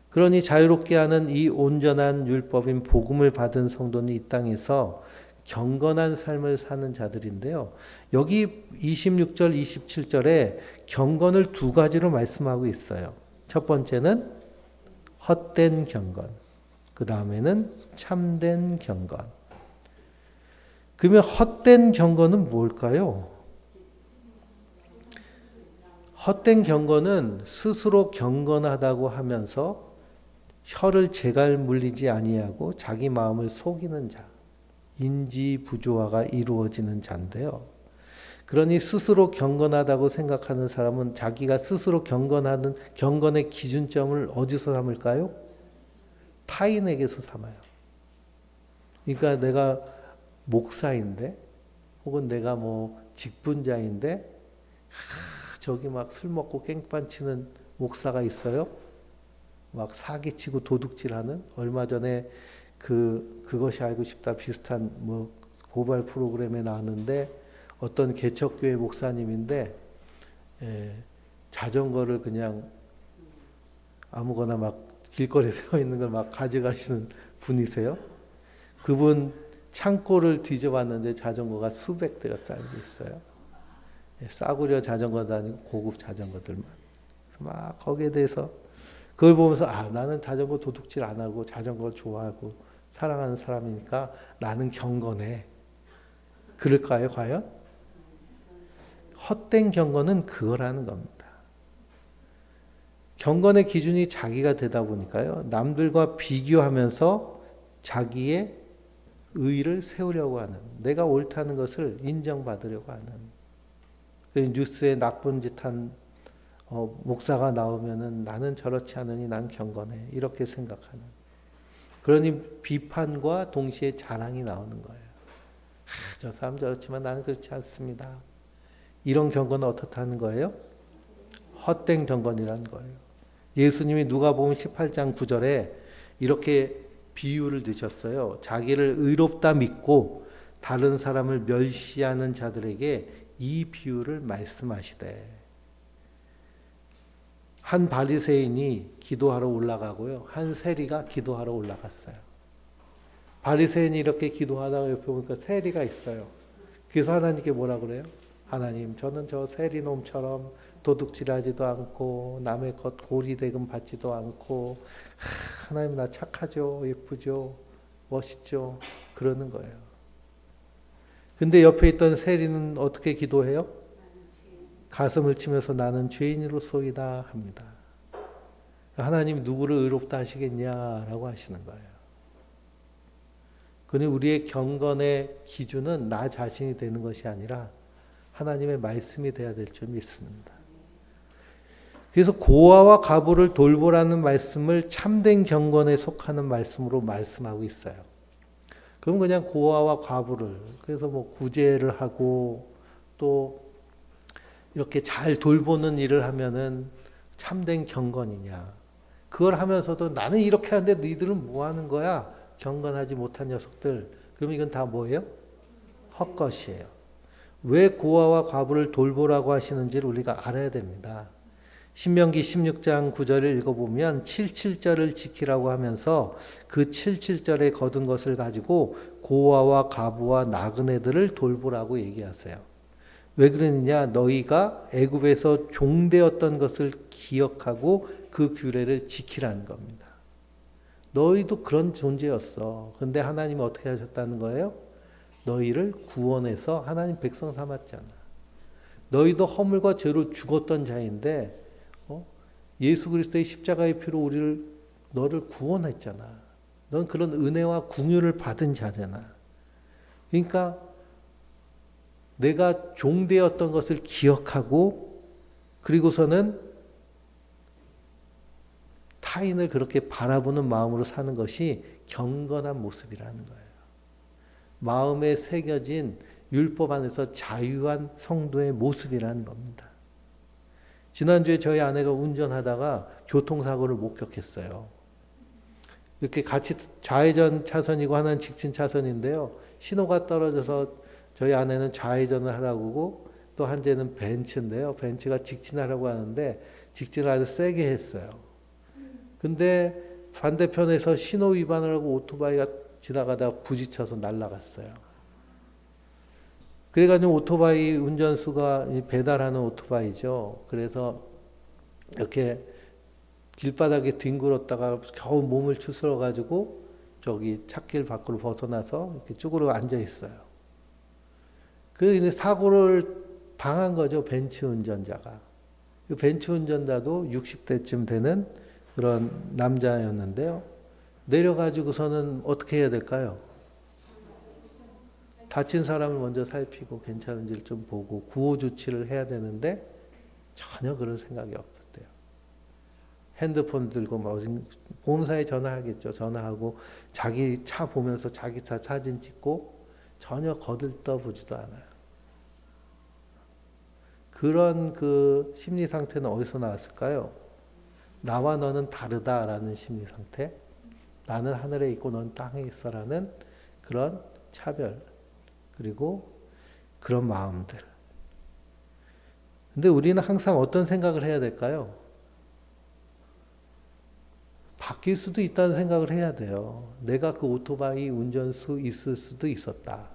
그러니 자유롭게 하는 이 온전한 율법인 복음을 받은 성도는 이 땅에서 경건한 삶을 사는 자들인데요. 여기 26절, 27절에 경건을 두 가지로 말씀하고 있어요. 첫 번째는 헛된 경건, 그 다음에는 참된 경건. 그러면 헛된 경건은 뭘까요? 헛된 경건은 스스로 경건하다고 하면서 혀를 재갈 물리지 아니하고 자기 마음을 속이는 자, 인지 부조화가 이루어지는 자인데요. 그러니 스스로 경건하다고 생각하는 사람은 자기가 스스로 경건하는 경건의 기준점을 어디서 삼을까요? 타인에게서 삼아요. 그러니까 내가 목사인데 혹은 내가 뭐 직분자인데 저기 막 술 먹고 깽판 치는 목사가 있어요. 막 사기치고 도둑질하는, 얼마 전에 그것이 알고 싶다 비슷한 뭐 고발 프로그램에 나왔는데 어떤 개척교회 목사님인데 자전거를 그냥 아무거나 막 길거리에 세워 있는 걸 막 가져가시는 분이세요. 그분 창고를 뒤져봤는데 자전거가 수백 대가 쌓여져 있어요. 싸구려 자전거도 아니고 고급 자전거들만. 막 거기에 대해서 그걸 보면서 나는 자전거 도둑질 안 하고 자전거 좋아하고 사랑하는 사람이니까 나는 경건해. 그럴까요, 과연? 헛된 경건은 그거라는 겁니다. 경건의 기준이 자기가 되다 보니까요, 남들과 비교하면서 자기의 의의를 세우려고 하는, 내가 옳다는 것을 인정받으려고 하는, 뉴스에 나쁜 짓 한 목사가 나오면은 나는 저렇지 않으니 난 경건해. 이렇게 생각하는. 그러니 비판과 동시에 자랑이 나오는 거예요. 저 사람 저렇지만 나는 그렇지 않습니다. 이런 경건은 어떻다는 거예요? 헛된 경건이라는 거예요. 예수님이 누가복음 18장 9절에 이렇게 비유를 드셨어요. 자기를 의롭다 믿고 다른 사람을 멸시하는 자들에게 이 비유를 말씀하시되, 한 바리새인이 기도하러 올라가고요, 한 세리가 기도하러 올라갔어요. 바리새인이 이렇게 기도하다가 옆에 보니까 세리가 있어요. 그래서 하나님께 뭐라 그래요? 하나님, 저는 저 세리놈처럼 도둑질하지도 않고 남의 것 고리대금 받지도 않고, 하나님 나 착하죠, 예쁘죠, 멋있죠, 그러는 거예요. 근데 옆에 있던 세리는 어떻게 기도해요? 가슴을 치면서 나는 죄인으로소이다 합니다. 하나님이 누구를 의롭다 하시겠냐라고 하시는 거예요. 그러니 우리의 경건의 기준은 나 자신이 되는 것이 아니라 하나님의 말씀이 돼야 될 줄 믿습니다. 그래서 고아와 과부를 돌보라는 말씀을 참된 경건에 속하는 말씀으로 말씀하고 있어요. 그럼 그냥 고아와 과부를 그래서 뭐 구제를 하고 또 이렇게 잘 돌보는 일을 하면은 참된 경건이냐? 그걸 하면서도 나는 이렇게 하는데 너희들은 뭐 하는 거야? 경건하지 못한 녀석들. 그럼 이건 다 뭐예요? 헛것이에요. 왜 고아와 과부를 돌보라고 하시는지를 우리가 알아야 됩니다. 신명기 16장 9절을 읽어보면 77절을 지키라고 하면서 그 77절에 거둔 것을 가지고 고아와 과부와 나그네들을 돌보라고 얘기하세요. 왜 그러느냐? 너희가 애굽에서 종되었던 것을 기억하고 그 규례를 지키라는 겁니다. 너희도 그런 존재였어. 근데 하나님이 어떻게 하셨다는 거예요? 너희를 구원해서 하나님 백성 삼았잖아. 너희도 허물과 죄로 죽었던 자인데 예수 그리스도의 십자가의 피로 너를 구원했잖아. 넌 그런 은혜와 긍휼을 받은 자잖아. 그러니까 내가 종되었던 것을 기억하고 그리고서는 타인을 그렇게 바라보는 마음으로 사는 것이 경건한 모습이라는 거예요. 마음에 새겨진 율법 안에서 자유한 성도의 모습이라는 겁니다. 지난주에 저희 아내가 운전하다가 교통사고를 목격했어요. 이렇게 같이 좌회전 차선이고 하나는 직진 차선인데요. 신호가 떨어져서 저희 아내는 좌회전을 하라고 하고 또 한째는 벤츠인데요. 벤츠가 직진하라고 하는데 직진을 아주 세게 했어요. 근데 반대편에서 신호 위반을 하고 오토바이가 지나가다가 부딪혀서 날아갔어요. 그래가지고 오토바이 운전수가 배달하는 오토바이죠. 그래서 이렇게 길바닥에 뒹굴었다가 겨우 몸을 추스러가지고 저기 찻길 밖으로 벗어나서 이렇게 쭈그러 앉아 있어요. 그래서 사고를 당한 거죠. 벤츠 운전자가. 벤츠 운전자도 60대쯤 되는 그런 남자였는데요. 내려가지고서는 어떻게 해야 될까요? 다친 사람을 먼저 살피고 괜찮은지를 좀 보고 구호 조치를 해야 되는데 전혀 그런 생각이 없었대요. 핸드폰 들고 보험사에 전화하겠죠. 전화하고 자기 차 보면서 자기 차 사진 찍고 전혀 거들떠보지도 않아요. 그런 그 심리 상태는 어디서 나왔을까요? 나와 너는 다르다라는 심리 상태. 나는 하늘에 있고 넌 땅에 있어라는 그런 차별. 그리고 그런 마음들. 근데 우리는 항상 어떤 생각을 해야 될까요? 바뀔 수도 있다는 생각을 해야 돼요. 내가 그 오토바이 운전수 있을 수도 있었다.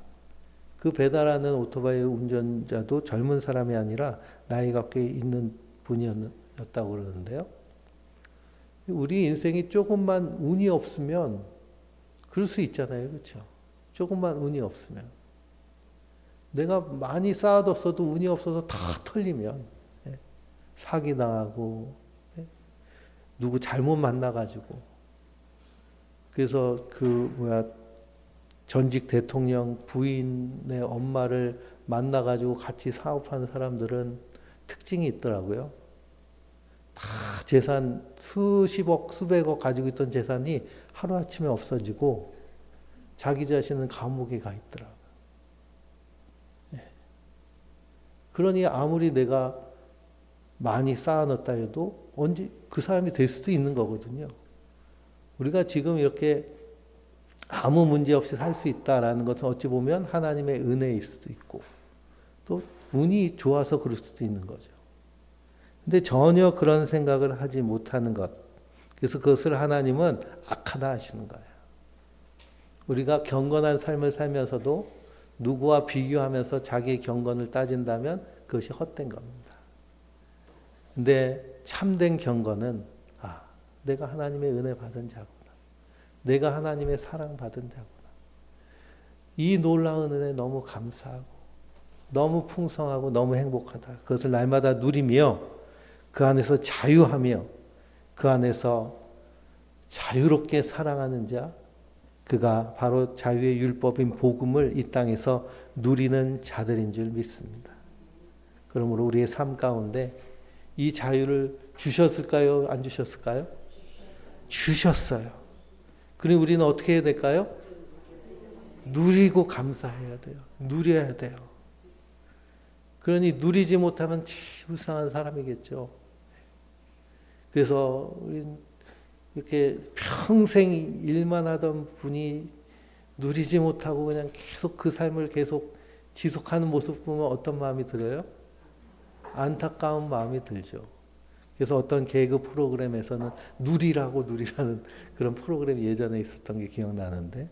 그 배달하는 오토바이 운전자도 젊은 사람이 아니라 나이가 꽤 있는 분이었다고 그러는데요. 우리 인생이 조금만 운이 없으면 그럴 수 있잖아요. 그렇죠? 조금만 운이 없으면. 내가 많이 쌓아뒀어도 운이 없어서 다 털리면 사기당하고 누구 잘못 만나가지고 그래서 전직 대통령 부인의 엄마를 만나가지고 같이 사업하는 사람들은 특징이 있더라고요. 다 재산 수십억, 수백억 가지고 있던 재산이 하루아침에 없어지고 자기 자신은 감옥에 가 있더라고요. 그러니 아무리 내가 많이 쌓아놨다 해도 언제 그 사람이 될 수도 있는 거거든요. 우리가 지금 이렇게 아무 문제 없이 살 수 있다라는 것은 어찌 보면 하나님의 은혜일 수도 있고 또 운이 좋아서 그럴 수도 있는 거죠. 근데 전혀 그런 생각을 하지 못하는 것. 그래서 그것을 하나님은 악하다 하시는 거예요. 우리가 경건한 삶을 살면서도 누구와 비교하면서 자기의 경건을 따진다면 그것이 헛된 겁니다. 근데 참된 경건은 내가 하나님의 은혜 받은 자구나. 내가 하나님의 사랑 받은 자구나. 이 놀라운 은혜 너무 감사하고 너무 풍성하고 너무 행복하다. 그것을 날마다 누리며 그 안에서 자유하며 그 안에서 자유롭게 사랑하는 자, 그가 바로 자유의 율법인 복음을 이 땅에서 누리는 자들인 줄 믿습니다. 그러므로 우리의 삶 가운데 이 자유를 주셨을까요? 안 주셨을까요? 주셨어요. 그럼 우리는 어떻게 해야 될까요? 누리고 감사해야 돼요. 누려야 돼요. 그러니 누리지 못하면 제일 불쌍한 사람이겠죠. 그래서 우린 이렇게 평생 일만 하던 분이 누리지 못하고 그냥 계속 그 삶을 계속 지속하는 모습 보면 어떤 마음이 들어요? 안타까운 마음이 들죠. 그래서 어떤 개그 프로그램에서는 누리라는 그런 프로그램이 예전에 있었던 게 기억나는데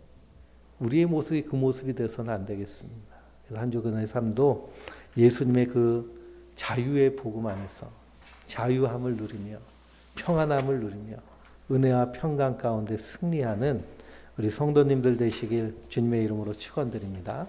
우리의 모습이 그 모습이 돼서는 안 되겠습니다. 그래서 한 주간의 삶도 예수님의 그 자유의 복음 안에서 자유함을 누리며 평안함을 누리며 은혜와 평강 가운데 승리하는 우리 성도님들 되시길 주님의 이름으로 축원드립니다.